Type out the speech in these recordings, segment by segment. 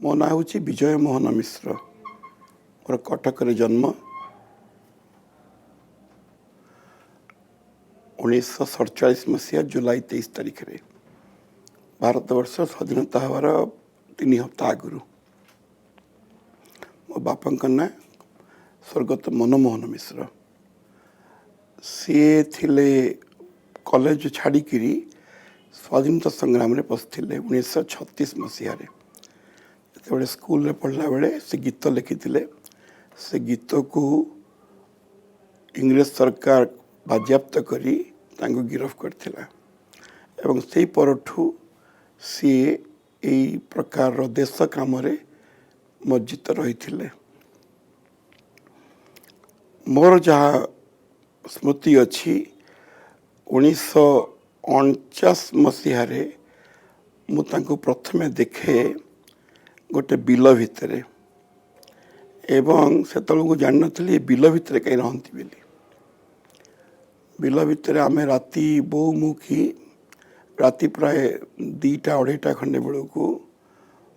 मो ना हूँ विजय मोहन मिश्र। मोर कटक जन्म 1947 मसीहा जुलाई 23 तारिख रे। भारतवर्ष स्वाधीनता हवार 3 हफ्ता आगु मो बापा ना स्वर्गत मनमोहन मिश्र। सी थिले कॉलेज छाड़िकी स्वाधीनता संग्राम रे पशिले 1936 मसीह जो स्कूल रे पढ़ला बेले से गीत लिखिथिले। से गीत को इंग्रेज सरकार बाज्याप्त करी तांको गिरफ करथिला एवं से परठू सी एई प्रकार देश काम रे मज्जित रही। मोर जहाँ स्मृति अच्छी 1949 मसीह मुझे प्रथमे देखे गोटे बिल भितर एवं से को जान नी बिल भितर कहीं रहती बोली। बिल भितर आम राति बो मुखी राति प्राय 2टा 2:30 खंडे बेलू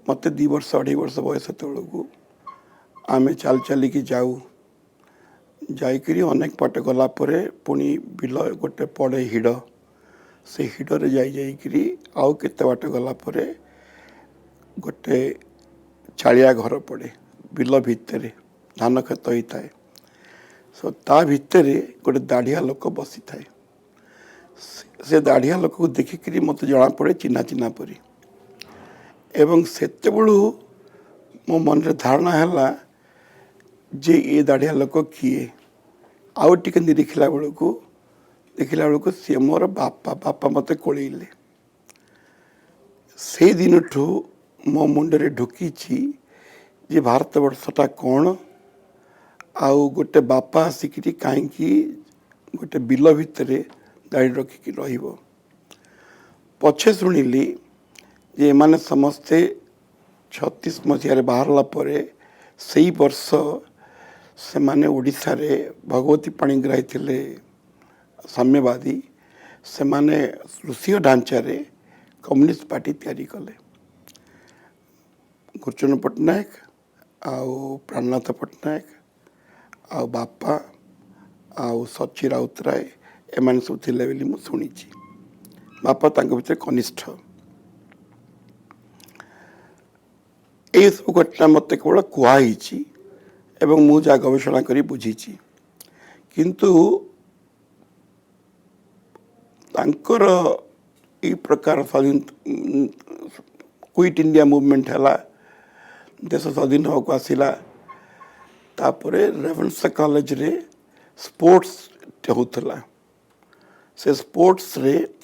मत 2 वर्ष 2.5 वर्ष बयस को आम चल चलिकी जाऊ जाइकरी अनेक बाट गला पुणी बिल गोटे पड़े हिड़ से हिड़े जाइकरी आउ केते बाट गला गोटे चालिया घर पड़े बिल भितर धान खेत होता है। सो ता भितर गोटे दाढ़िया लोक बसी थाए। से दाढ़िया लोक को देखिकी मत जना पड़े चिन्हा चिन्हा परी एवं सेते बेलू मो मन रे धारणा है जे ये दाढ़िया लोक किए आउ टिके निरीखला बेलू सी मोर बापा बापा मत कोलेइले। से दिन ठू मो मुंडरे ढुकी जे भारत वर्षटा कौन आउ गोटे बापा आसिकी कहीं गोटे बिल भितर दाढ़ी रखिकी रहिबो। पछे शुणिली जे एमाने समस्ते 36 मसीह बाहरला परे सही वर्ष से माने ओडिशा रे भगवती पाणिग्राही थिले साम्यवादी से माने रूसीय ढांचा रे कम्युनिस्ट पार्टी तैयारी कले। गुरुचरण पट्टनायक आउ प्राणनाथ पट्टनायक आउ बापा आउ सची राउतराय एमाने सब थिले बोली मु शुणी। बापा तांको भितर कनिष्ठ। ये सब घटना मत केवल कहुई एवं मु जा गवेषणा करी बुझी किंतु तांकर ई प्रकार स्वाधीन क्विट इंडिया मूवमेंट है देश स्वाधीन होक आसला तापरे रेवेन्सा कॉलेज रे स्पोर्ट्स होता से स्पोर्ट्स रे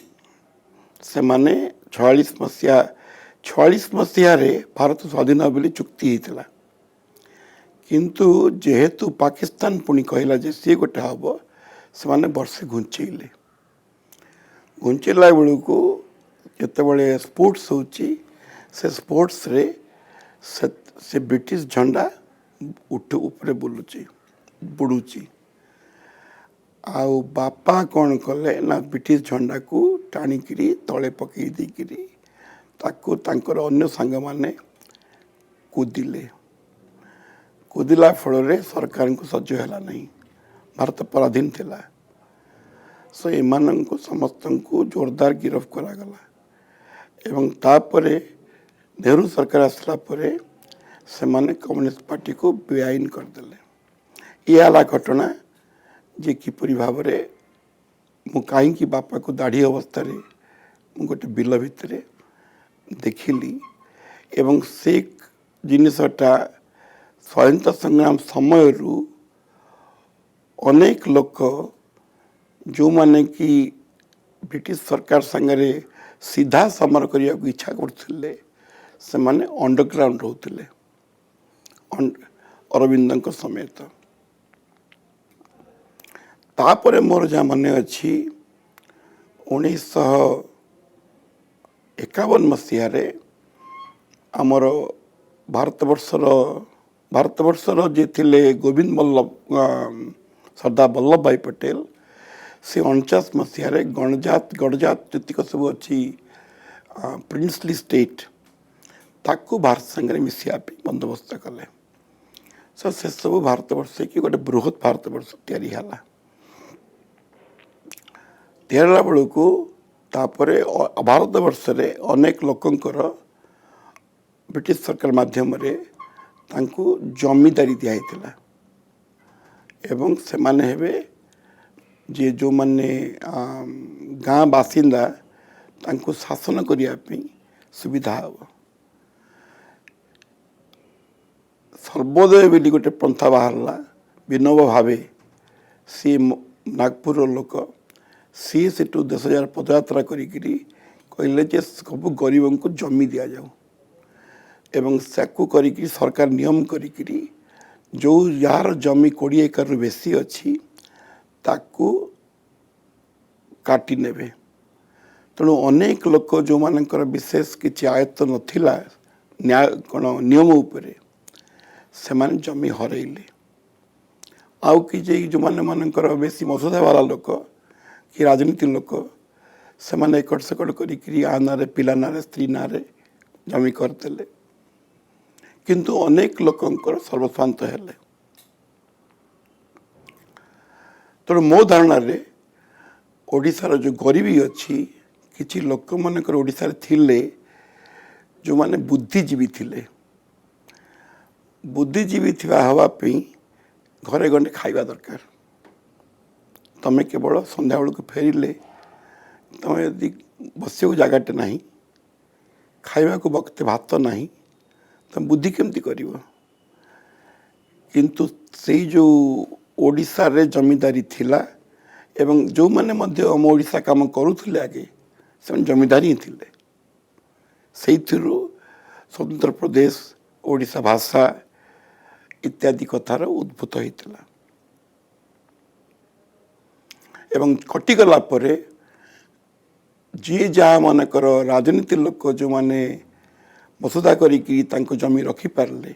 से माने 46 मसीह भारत स्वाधीन बोली चुक्ति होता किंतु जेहेतु पाकिस्तान पुणी कहला जे सी गोटे हम से माने वर्षे घुंचेले बेलू को जिते स्पोर्ट्स होची से स्पोर्ट्स रे से ब्रिटिश झंडा ऊपर बुलुची बुड़ुची आउ बापा कौन कले ना ब्रिटिश झंडा को टाणिकी तले पकई देकिरी ताकू तांकर अन्य सांग माने कुदिला फल सरकार को सज्ज है नहीं भारत पराधीन थिला। सो एमान को समस्त को जोरदार गिरफ करागला एवं तापरे नेहरू सरकार आसला परे से माने कम्युनिस्ट पार्टी को बेआईन करदे। ये आला घटना जे किपरि भाव मु कहीं बापा को दाढ़ी अवस्था गोटे बिल भितर देखिली एवं से जिनसटा स्वाधीनता संग्राम समय अनेक लोक जो माने कि ब्रिटिश सरकार संगे सीधा समर करने को इच्छा करते से माने अंडरग्राउंड रोते अरविंद समेत। तापरे मोर जहाँ मन अच्छी 1951 मसीह आमर भारतवर्षर जे थिले गोविंद वल्लभ सरदार वल्लभ भाई पटेल से 49 मसीह गणजात गणजात जीक सब अच्छी प्रिंसली स्टेट ताकू भारत संगे मिसिया बंदोबस्त कले। सो से सब भारत वर्ष कि गोटे बृहत भारत वर्ष तैयारी है तैयारा बेलू तापर भारत वर्ष रे अनेक लोकंकर ब्रिटिश सरकार माध्यम जमीदारी दिखाई एवं से माने हेबे जे जो माने गाँ बासिंदा तांको शासन करने सुविधा हम सर्वोदय बोली गोटे पंथा बाहरला विनोबा भावे सी नागपुर लोक सी से देश हजार पदयात्रा करी कहले जे सब गरीब को जमी दि जाऊ एवं साकू करी सरकार नियम करी जो यार जमी 20 एकड़ बेसी अच्छी ताकू काटी नेबे। तेणु अनेक लोक जो मानकर विशेष किसी आयत्त नथिला न्याय कौन नियम उपरे से माने जमी हरइले आउ कि जो माने मानकर बेसी मसुदा वाला लोक कि राजनीति लोक से माने एकड़ सेकड़ करी आ नारे पिला नारे स्त्री नारे जमी करते किंतु अनेक लोकंकर सर्वस्वांत हेले। तेणु मो धारणा रे ओडिशार जो गरीबी अच्छी किसी लोक मानकर ओडिशार थिले जो माने बुद्धिजीवी थिले बुद्धिजीवी थिबा हवा पे घरे गंडे खाइबा दरकार तमें केवल संध्या बेलू फेरिले तमें यदि बस जगटे ना खाइबा को वक्ते भात नहीं तुम बुद्धि केमती कर किंतु से जो ओडिशा रे जमींदारी थिला एवं जो माने मध्य हम ओडिशा काम करुले आगे से जमींदारी ही थिले से स्वतंत्र प्रदेश ओडिशा भाषा इत्यादि कथार उद्भूत होता एवं कटिगला परे जी जहाँ मानकर राजनीति लोक जो माने मसुदा करी जमी रखिपारे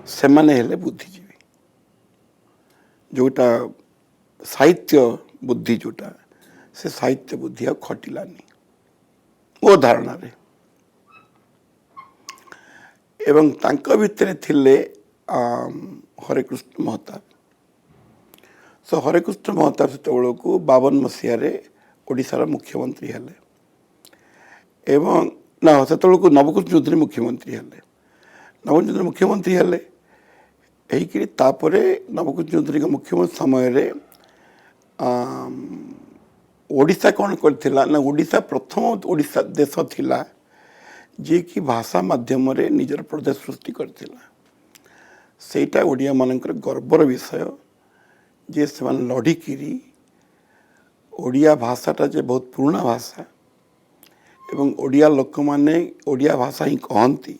से माने हेले बुद्धिजीवी जोटा साहित्य बुद्धि जोटा से साहित्य बुद्धि आ खटिलानी मो धारणा रे एवं तांका भितरे थिले हरेकृष्ण महताब सो हरेकृष्ण महताब से को 52 मसीह ओडिशार मुख्यमंत्री हेले एवं ना से को नवकृष्ण चौधरी मुख्यमंत्री हेले नवकृष्ण चौधरी मुख्यमंत्री हेले यही तापरे नवकृष्ण चौधरी मुख्यमंत्री समय ओडिशा कौन करथिला ना ओडिशा प्रथम ओडिशा देश थिला जे कि भाषा माध्यम रे निजर प्रदेश सृष्टि करथिला सेटा ओडिया मानकर गर्वर विषय जे से लड़िकी ओडिया भाषाटा जे बहुत पुराना भाषा एवं ओडिया लोक माने ओडिया भाषा ही कहती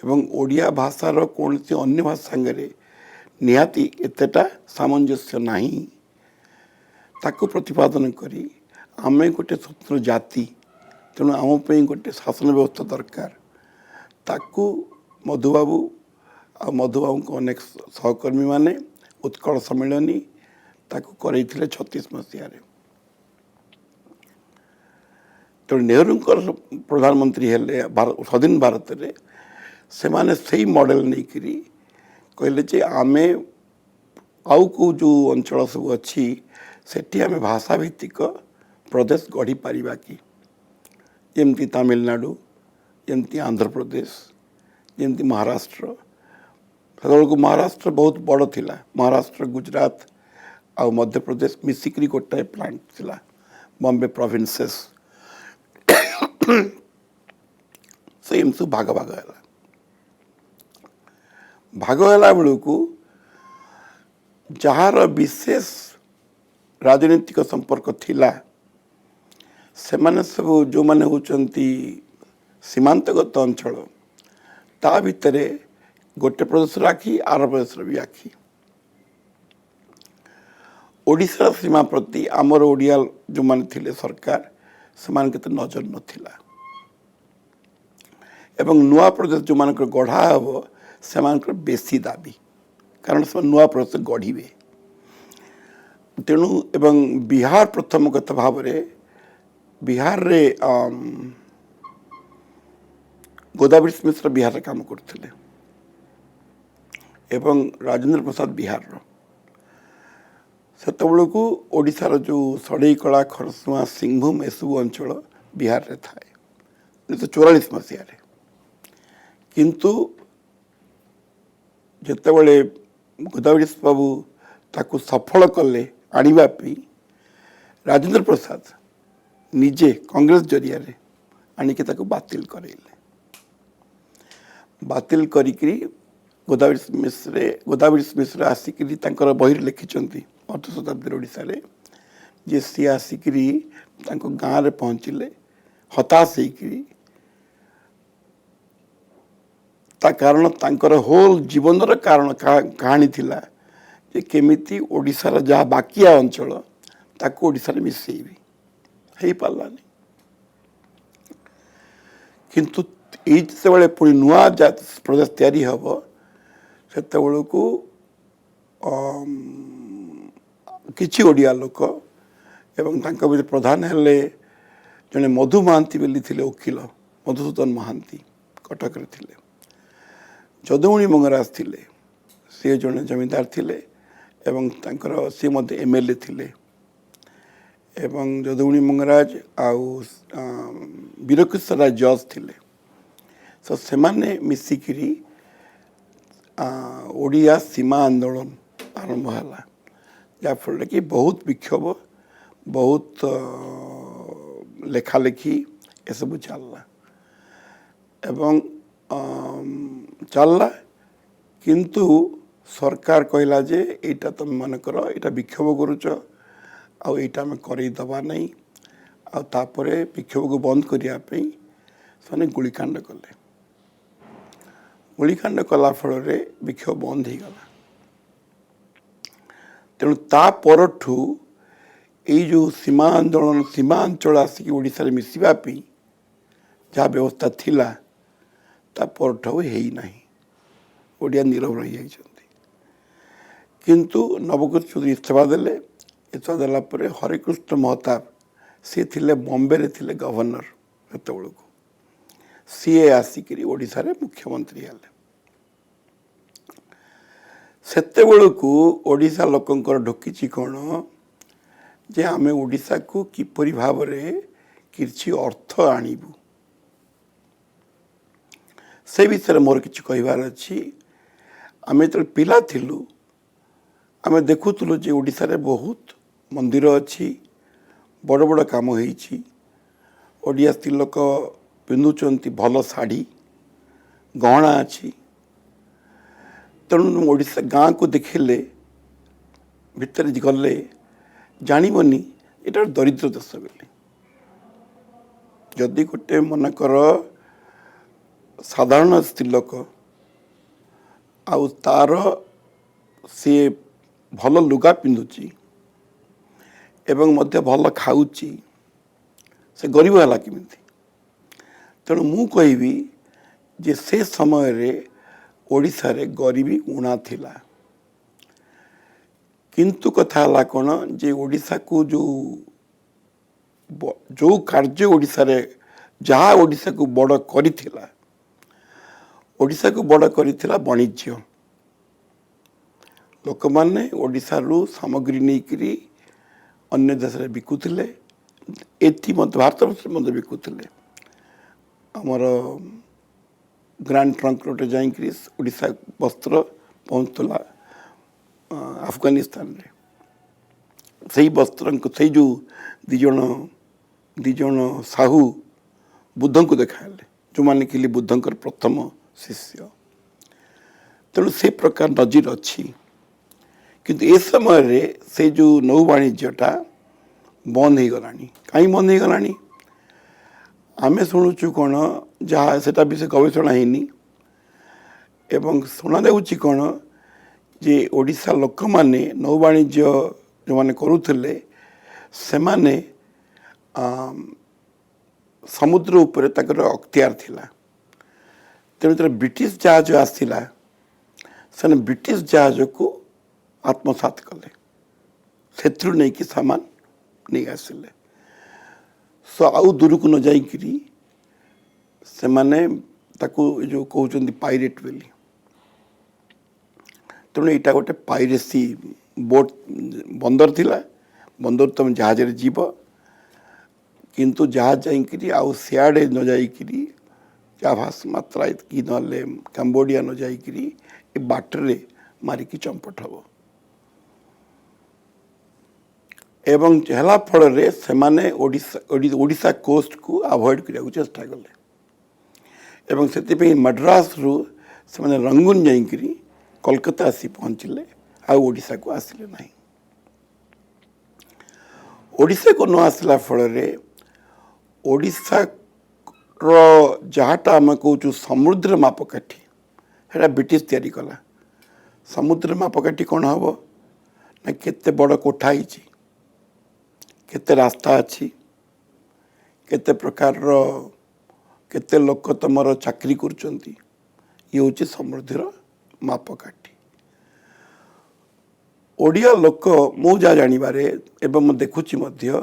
एवं ओडिया भाषार कौन सी अन्य भाषा संगे निहाती एतेटा सामंजस्य नहीं ताकू प्रतिपादन करी आमे गोटे स्वतंत्र जाति तेणु आम गोटे शासन व्यवस्था दरकार ताकू मधुबाबू आ मधुबाबू को अनेक सहकर्मी माने उत्कल सम्मिलनी ताकू करे 36 मसीह तो नेहरू प्रधानमंत्री हेले स्वाधीन भारत रे से माने सही मॉडल नहीं करी कहले जे आमे आउ को जो अंचल सब अच्छी सेठी आमे भाषा भित्तिक प्रदेश गढ़ी पारिबा कि जमती तमिलनाडु जमती आंध्र प्रदेश जमती महाराष्ट्र को महाराष्ट्र बहुत बड़ थिला महाराष्ट्र गुजरात आ मध्य प्रदेश मिसिक्री गोटाए प्लांट थिला बॉम्बे प्रोविंसेस से एम सब भाग भाग है भाग है बेलू को जार विशेष राजनीतिक संपर्क थिला से माने सब जो माने होचंती सीमांतगत अंचल ता भितरे गोटे प्रदेश आखि आर प्रदेश भी आखि ओडिशा सीमा प्रति आमर ओडिया जो माने थिले सरकार से माने केते नजर नथिला एवं नुआ प्रदेश जो मानकर गढ़ा हम से बेसी दाबी कारण से नुआ प्रदेश गढ़े तेणु एवं बिहार प्रथम कथा भाव बिहार रे गोदावरी मिश्र बिहार काम करते एवं राजेंद्र प्रसाद बिहार से ओडिशार जो सड़ईकला खरसुआ सिंहभूम एसबू अंचल बिहार रे थाए 1944 मसीह किंतु जितेबले गोदावरी बाबू ताकू सफल कले आने राजेंद्र प्रसाद निजे कांग्रेस जरिया आणिक बातिल करेले बातिल करी गोदावरी मिश्र आसिक बही लिखिं अर्ध शताब्दी ओडिशा रे जे सी आसिक गाँव में पहुँचले हताश ता कारण तांकर होल जीवनर कारण कहानी थिला जे केमिति ओडिशार जहाँ बाकिया अंचल ताको ओडिशा रे मिसेइबी हेई पारलानी किंतु ये पुणी नुआ प्रदेश तैयारी हम से किछि ओडिया लोक एवं तांका भितर प्रधान हेले जने मधु महांती बेली थिले वकील मधुसूदन महांती कटक रे थिले जदुमणि मंगराज थिले सी जने जमींदार थिले एवं तांकर सी मध्य एमएलए थिले एवं जदुमणि मंगराज आउ वीरकिशोर राय जज थिले सो सेमाने मिसिकिरी ओडिया सीमा आंदोलन आरंभ है जहाँफल कि बहुत विक्षोभ बहुत लेखालेखी ये सब चलला एवं चलला किंतु सरकार कहला जे एटा तुम मन कर एटा विक्षोभ करुच आम करदबा नहीं आतापर विक्षोभ को बंद करने से गुलिकांड कले गुलिकांड कला फल विक्षोभ बंद हो गला तेणु ता परठू यही जो सीमा आंदोलन सीमा अंचल आसिक ओडिशा रे मिसिबापी जहाँ व्यवस्था थिला ता परठू है ना ओडिया नीरव रही जाइछन्ति किंतु नवकृष्ण चौधरी इस्तीफा देले इस्तीफा देला परे हरिकृष्ण महताब सी थिले बॉम्बे रे थिले गवर्नर सेतेबेल को सीए आसिक ओडिशा रे मुख्यमंत्री हेले सेतेबेल को ओडिशा लोकंकर ढोकिछि कोन जे आमे ओडिशा को किपरि भाव रे किछि अर्थ आनिबु से विषय मोर किछि कहिबार अछि आमे तो पिला थिलु आमे देखुतलु जे ओडिशा रे बहुत मंदिर अछि बड़ बड़ काम होईछि ओडिया स्त्री लोक पिंधुचंती भल शाढ़ी गहना अच्छी तेणु ओडिशा गाँ को देखिले भितर गले जानबनी ये दरिद्र देश बोली जदि गोटे मनकर साधारण स्त्रीलोक आउ तार सी भल लुगा पिंधुची एवं मध्य भल खाऊची से गरीब है किमिति तेणु मु कहबी जे से समय रे ओडिशा रे गरीबी उणा थिला किंतु कथा हला कोन जे ओडिशा को जो कार्य ओडिशा रे जहाँ ओडिशा को बड़ करिथिला ओडिशा को बड़ करिथिला वाणिज्य लोक माने ओडिशा रु सामग्री नेकरी अन्य देश रे बिकुथिले एथि मत भारत वर्ष मत बिकुथिले आमर ग्रांड ट्रंक रोड जाइकरी ओडिशा वस्त्र पहुँचला अफगानिस्तान रे सही वस्त्र से जो दिज साहू बुद्ध को देखाले जो मैंने कि बुद्धंकर प्रथम शिष्य तेणु से प्रकार नजीर अच्छी किंतु ए समय रे से जो नौ वाणिज्यटा बंद हो गलानी कहीं बंद हो गलानी आमे शुणुचु कौन जहाँ से विषय गवेषणा होनी एवं शुणा जाऊँगी कौन जे ओडिशा लोक माने नौ वाणिज्य जो मैंने करुले से माने समुद्र उपरे ताकर अख्तियार थिला तेणु जो ब्रिटिश जहाज आसला से ब्रिटिश जहाज को आत्मसात कले से नहीं कि सामान नहीं आसिले सो आउ दूर को न जाइकरी से माने ताकू जो कहते पाइरेट बोली तेणु यहाँ गोटे पाइरेसी बोट बंदर थिला बंदर तुम जहाज जीव किंतु जहाज जाइकरी आउ सियाड़े न जाइकरी जाभास मात्रा कि ना कंबोडिया न जाइकरी ए बाटरे मारिकी चंपट हम एवं चहला फल रे से माने ओडिशा कोस्ट को अवॉइड करने चेष्टा कले एवं से मद्रास रु से माने रंगून जाइकरी कोलकाता आसी पहुँचले आ ओडिशा को आसिले नहीं ओडिशा को न आसला फल रे ओडिशा रो जहाँटा आम कहूँ समुद्र मापकाठी है ब्रिटिश तैयारी कला समुद्र मापकाठी कौन हम ना केते बड़ कोठा केते रास्ता अच्छी केते प्रकार केते लोक तुम चाकरी कर हूँ समुद्र मापकाठी ओडिया लोक मु जा जानिबारे एवं देखुची मध्य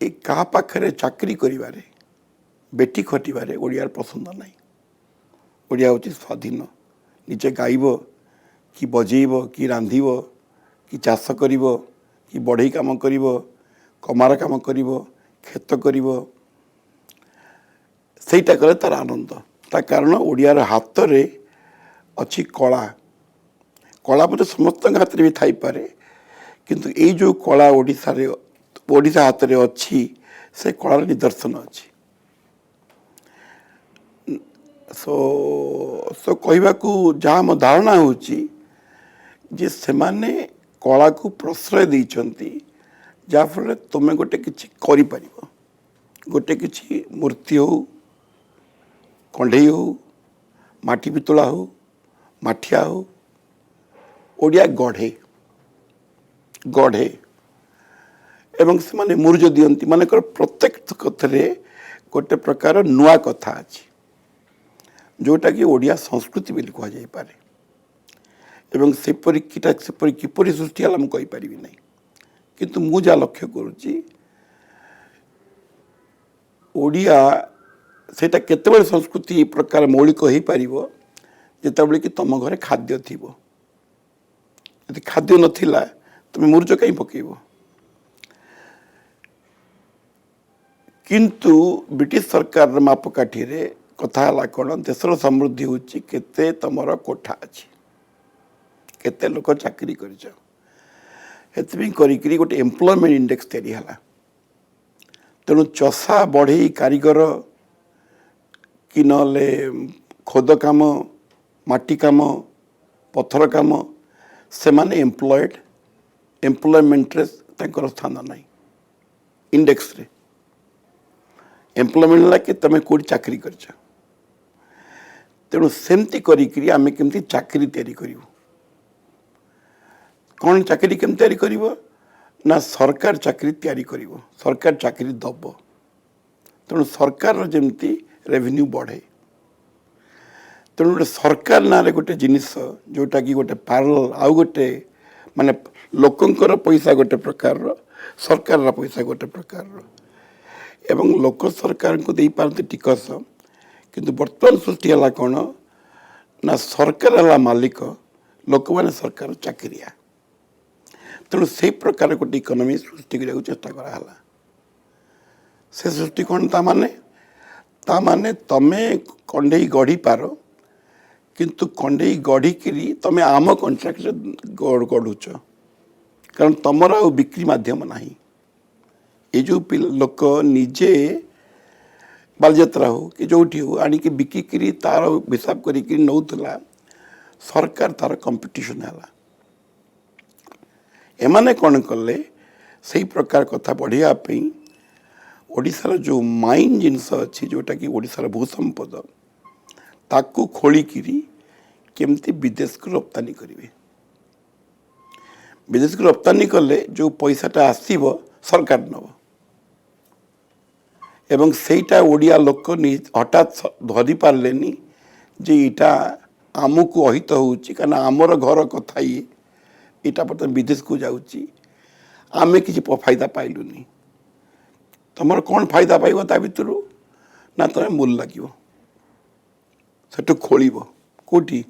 ए क्या पाखरे चाकरी करिबारे बेटी खटिबारे ओडियार पसंद नहीं ओडिया हूँ स्वाधीन निजे गाइब कि बजेब कि रांधिब कि चाष करिब कि बढ़ई काम करिब कमार काम करिब खेत करिब सेटा कले तार आनंद ता कारण ओडियार हाथ रे अच्छी कला कला बोले समस्त हाथ में भी थाई पारे किंतु ये जो कला ओडिशा हाथ में अच्छी से कलार निदर्शन अच्छी सो कहवा जहाँ मो धारणा होची जे से माने कला को प्रश्रय देइछंती जाफल तुम गोटे किछि करि परिबो गोटे किछि मूर्ति हो कंढई हो माटी पितला हो माठिया हो ओडिया गढ़े गढ़े एवं से माने मुर्ज दियंती मानकर प्रत्येक कथरे गोटे प्रकार नुआ कथा अछि जोटा कि ओडिया संस्कृति बोली कह जाई पारे एवं सेपरी किपरि सृष्टि हला मुझे कहीपरि नहीं किंतु मु जा लक्ष्य करुच्ची ओडिया सेटा केतेबेले संस्कृति प्रकार मौलिक हो पारिबो जेतेबेले कि तुम घरे खाद्य थिबो यदि खाद्य नथिला तुम मुर्ज कहीं पकेबो किंतु ब्रिटिश सरकार मापकाठी रे कथा हला कौन देशर समृद्धि होची केते तमर कोठा अछि केते लोक चाकरी करिछ हेतबी करी गोटे एम्प्लॉयमेंट इंडेक्स तैयारी हला तेणु चषा बढ़ई कारीगर कि नले खोद काम माटी काम पत्थर काम से माने एम्प्लॉयमेंट रे तांकर स्थान नहीं इंडेक्स रे एम्प्लॉयमेंट ला कि तमे कोडी चाकरी करछ तेणु सेमती करी आमे केमती चाकरी तैयारी करिवो कौन चाकरी केम तैयारी करिवो ना सरकार चाकरी तैयारी करिवो सरकार चाकरी दब तेणु सरकार जमती रेवेन्यू बढ़े तेणु गोटे सरकार ना रे गोटे जिनिस जोटा कि गोटे पैरेलल आउ गोटे माने लोकंकर पैसा गोटे प्रकार सरकार पैसा गोटे प्रकार एवं लोक सरकार को दे पारते टिकस किंतु वर्तमान सृष्टि है कौन ना सरकार है मालिक लोक मैंने सरकार चाकरिया तेणु से प्रकार गोटे इकोनॉमी सृष्टि करने चेष्टा कराला से सृष्टि कौन ता माने तमे कंडई गढ़ी पार किंतु कंडई गढ़ी करी तमे आम कंट्राक्ट गढ़ुच कारण तमर आ बिक्री माध्यम नहीं ये जो लोक निजे बालଯାତ୍ରା हो कि जोटी हो आणिकी बिकिकी तार हिसाब करी नौला सरकार तार कंपटीशन है एमाने कौन कले से प्रकार कथा बढ़ापी ओडिशार जो माइन जिनस अच्छी जोटा कि ओडिशार भूसंपद ताकू खोलिकी केमती विदेश को रप्तानी करेंगे विदेश को रप्तानी कले जो पैसाटा आसव सरकार नब एवं सेटा ओडिया लोक हठात धरी पार्लेनी जे इटा आमको अहित होची कारण आमर घर कथा ये इटा बर्तमान विदेश को जाऊँगी आमे किसी फायदा पाइलुनी तुम कौन फायदा पाइब ता भितर ना तुम मूल लगे ସେଠୁ ଖୋଳିବ କୋଉଠି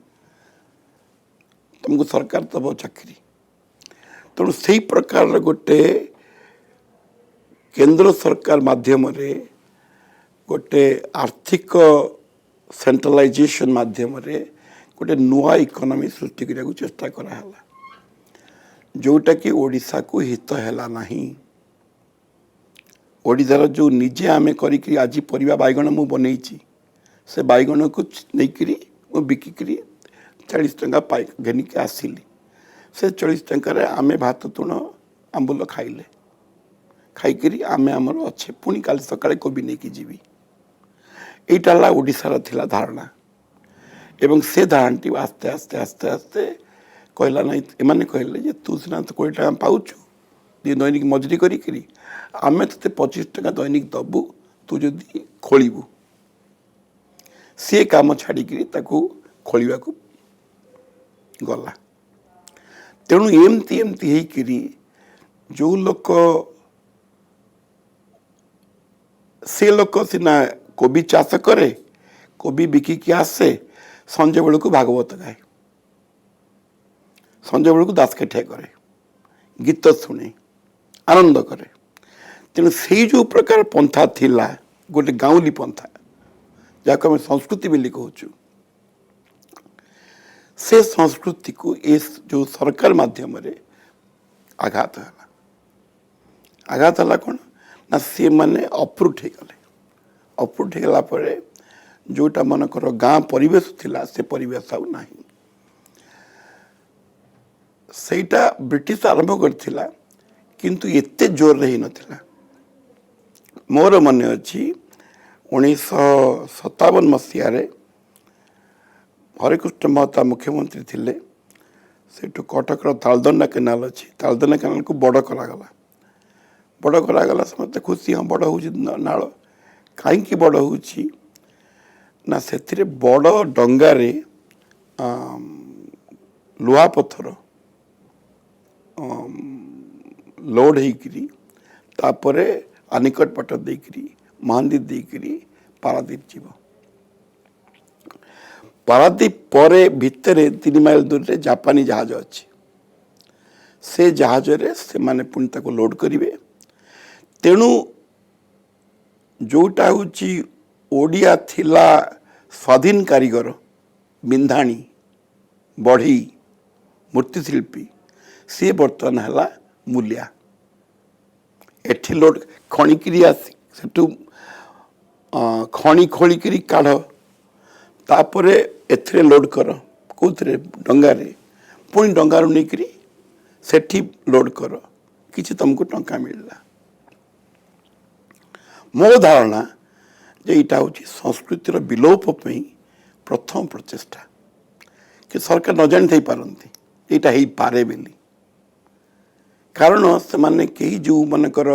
तुमको सरकार दब चाकरी तेणु से प्रकार गोटे केंद्र सरकार माध्यम रे गोटे आर्थिक सेंट्रलाइजेशन माध्यम रे गोटे नुआ इकोनॉमी सृष्टि करने को चेष्टा कराला जोटा कि ओडिशा को हित हैला नहीं ओडिशार जो निजे आमे करी आज परिवा बैगण मु बनई से बैगण को नहीं बिकिकी 40 टंका पाई घेनिक आसिली से 40 टंकार आमे भात तुण आंबुल खाइले खाइकरी आमे आमर अच्छे पुणी काली सकाळे कोबी नहीं कि जीवी यहीटा ओडिशार थिला धारणा एवं से धारणाटी आस्ते आस्ते आस्ते आस्ते कहला नहीं एमाने कहले जे तू सिना तो 20 टका पाउछु दी दैनिक मजूरी करी आमे तते 25 टका दैनिक दबु तू जदि खोलिबु से काम छाड़ी ताकू खोलिबा को गला तेणु एमती एमती होकरी जो लोक से लोक सीना कोबी चाष करे कोबी बिकिकी आसे संजय बेलू को भागवत गाए संजय बेलू दासकाठिया करे गीत शुणे आनंद करे तेणु से जो प्रकार पंथा थिला गोटे गाँवली पंथा जहाँ आम संस्कृति बोली कहूँ से संस्कृति को इस जो सरकार माध्यम रे आघात है आघात है कौन ना सी मैंने अप्रुट हो गला जोटा मनकर गाँ परिवेश थिला से परिवेश आउ नहीं सेटा ब्रिटिश आरंभ करथिला किंतु एते जोर रही नथिला मोर मन अच्छी 1957 मसीह हरिकृष्ण महता मुख्यमंत्री थिले सेठू कटक तालदंडा केनाल अच्छी तालदंडा केनाल को बड़ करागला समस्त खुशी हाँ बड़ हो नाल कहीं बड़ हो ना से बड़ डंगारे लुहा पत्थर लोड होकरी तापरे आनिकट पट देकरी महांदी देकरी पारादीप जीव पारादीप परे भितरे 3 माइल दूर रे जापानी जहाज अच्छी से जहाज रे से माने पुणी ताको लोड करिवे तेणु जोटा होची ओडिया थिला स्वाधीन कारीगर बिंधाणी बढ़ी मूर्तिशिल्पी सी बर्तमान है मूल्या एठी लोड खणिकी आसी सेठू खणी खोलिकी काढ़ तापरे एथिरे लोड कर कौन डंगारे पुणी डंगार नहीं सेठी लोड कर किसी तुमको टंका मिलला मो धारणा जे इटा हूँ संस्कृतिर विलोप प्रथम प्रचेष्टा कि सरकार न जानी थी पारती यहाँ हो पारे बोली कारण से माने कई जो मनकर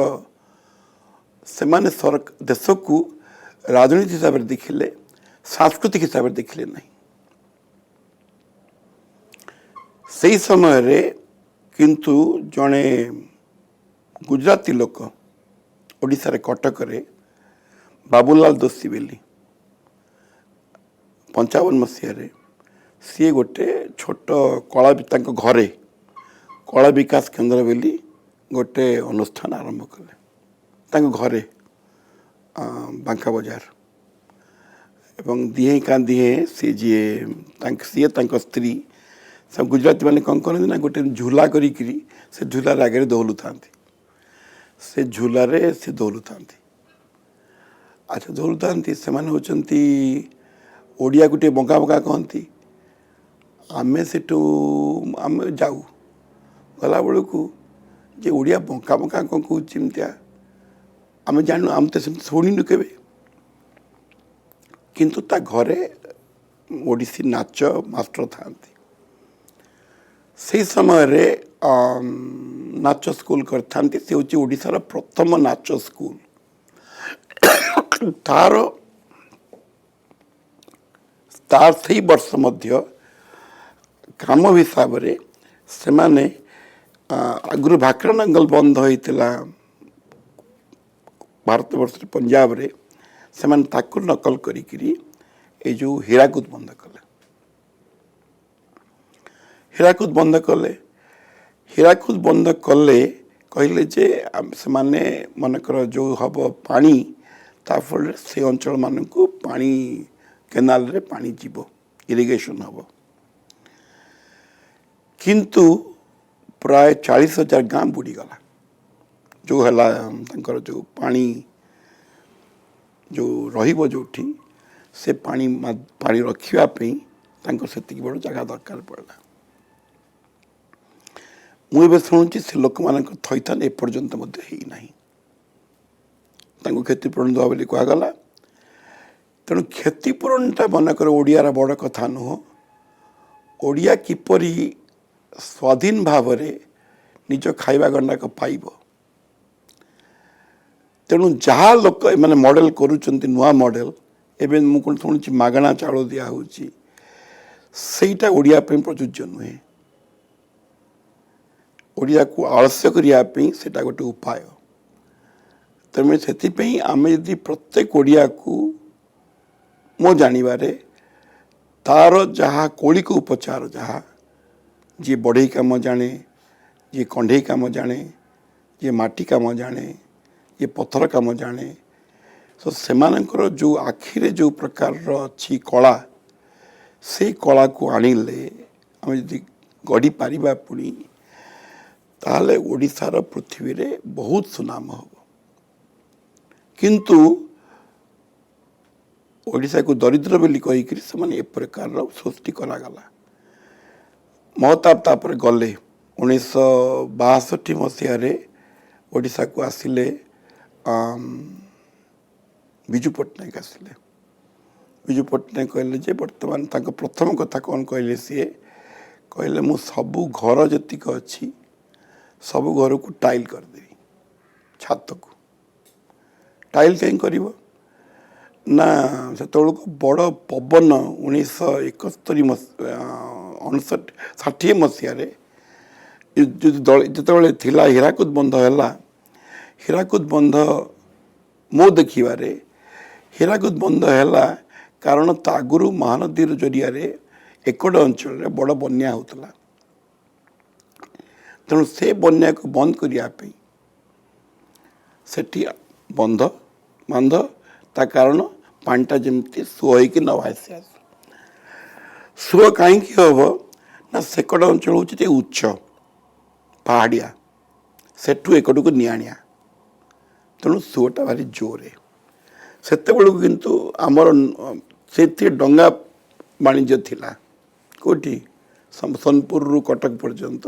से माने देश को राजनीति हिसाब से देखिले सांस्कृतिक हिसाब से देखिले नहीं सही समय रे किंतु जड़े गुजराती लोक ओडिशा रे कटक रे बाबूलाल दोषी बेली 55 मसीह सी गोटे छोट कला घरे कला विकास केंद्र बोली गोटे अनुष्ठान आरंभ कले घरे बांका बजार एवं दिहे का दिहे सी जी सी स्त्री सब गुजराती मैंने कौन करते ना गोटे झूला करी से झूलार आगे दौलू था से झूलारे से दौलू था अच्छा दौलू था से मैंने होती ओडिया गोटे बंका बंका कहती आमे सेठू आम जाऊ गला बेलू जे ओडिया बंका बंका कौन कहमतिया आम जानू आम तो शुणु के किंतु ता घरे ओडिसी नाच मास्टर था से समय रे नाच स्कूल करते से हूँ ओडिशार प्रथम नाच स्कूल तार तार से वर्ष मध्य काम हिसाब रे से माने आगु भाकरा नांगल बंद होता भारत वर्ष पंजाब रे से माने ताकु नकल करी ये जो हीराकुद बंद कले हीराकुद बंद कले हीराकुद बंद कले कहले जे से माने मनकर जो हम पानी ताफल से अंचल मान को पानी केनाल रे पानी जीव इरिगेशन हम किंतु प्राय 40,000 गाँ बुड़ीगला जो है जो पानी जो रहिबो जोठी से पानी पानी रखापी से बड़ जगह दरकार पड़ा मुझे शुणुची से लोक मान थईथान एपर्यंत क्षतिपूरण दवा बोली कहगला तेणु क्षतिपूरणटा मनकर ओडियार बड़ कथा नुह ओडिया किपरि स्वाधीन भाव निज खाइबा गंडाक पाइब तेणु जहाँ लोक मैंने मॉडल करुँच नुआ मॉडल एवं मुझे शुणुची मागणा चाउल दिया सेटा ओडिया प्रযোज्य नुहे ओडिया को आलस्य करने से गोटे उपाय तेणु से आम यदि प्रत्येक ओडिया को मो जानवे तार जहाँ कौलिक उपचार जहाँ जी बढ़ई कम जाने जी कंढे कम जाने जी माटी कम जाने ये पत्थर कम जाने तो सेमानकर जो आखिरे जो प्रकार अच्छी कला से कला को आनिले आम यदि गढ़ी पारिबा पुणी ताहले ओडिशार पृथ्वी रे बहुत सुनाम हम किंतु ओडिशा को दरिद्र बोली कहीकि से प्रकार सृष्टि करागला महताब तापर गले 1962 मसीह ओडिशा को आसिले विजु पट्टनायक आसिले विजु पट्टनायक कहले जे वर्तमान तांको प्रथम कथा कौन कहले सी कहले मु सबू घर जतिक अच्छी सब घर को टाइल करदेवी छात को टाइल कहीं कर ना से बड़ पवन 1971 60 मसीह जिते थिला हीराकुद बंध है हीराकुद बंध मो देखिबारे हीराकुद बंध है कारण तागुरु महानदी जरिया एकड़ अंचल बड़ बन्या होता तेणु से बन्या को बंद करने सेठी बंध बांध ता कारण पानीटा जमती सुह हो न भासी आस सुह कहीं हम ना सेकड़ अंचल हूँ उच्च पहाड़िया सेठू एकड़ को निआनिया तेणु सुहटा भारी जोरे सेत बेलू किंतु आमर से डंगा वाणिज्य थिला कोठी सोनपुर रु कटक पर्यंत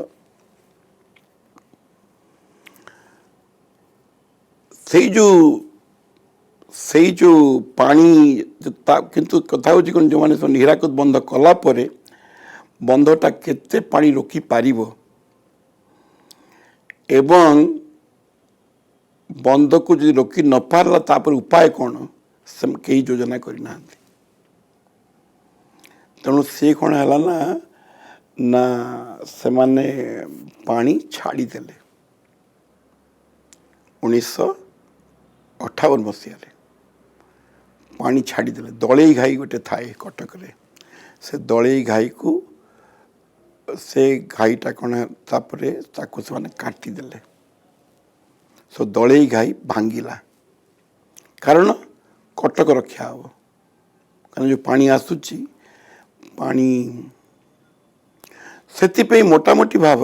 से जो पानी किंतु कथा हूँ कौन जो मैंने हीराकुद बंध कलापर बंधटा केते पानी रोकी पारिबो एवं बंध को जो रोकी न पारला तापर उपाय कौन से कई योजना करना तेणु सी कौन है ना से माने पानी छाड़ीदेले 1958 मसीह पानी छाड़ीदेले दलई घाई गोटे थाए कटक रे से दलई घाई को से घाईटा कौन तापरे ताको से माने काटिदेले सो दलई घाई भांगिला कारण कटक रक्षा हम कारण जो पानी आसुची पानी से मोटामोटी भाव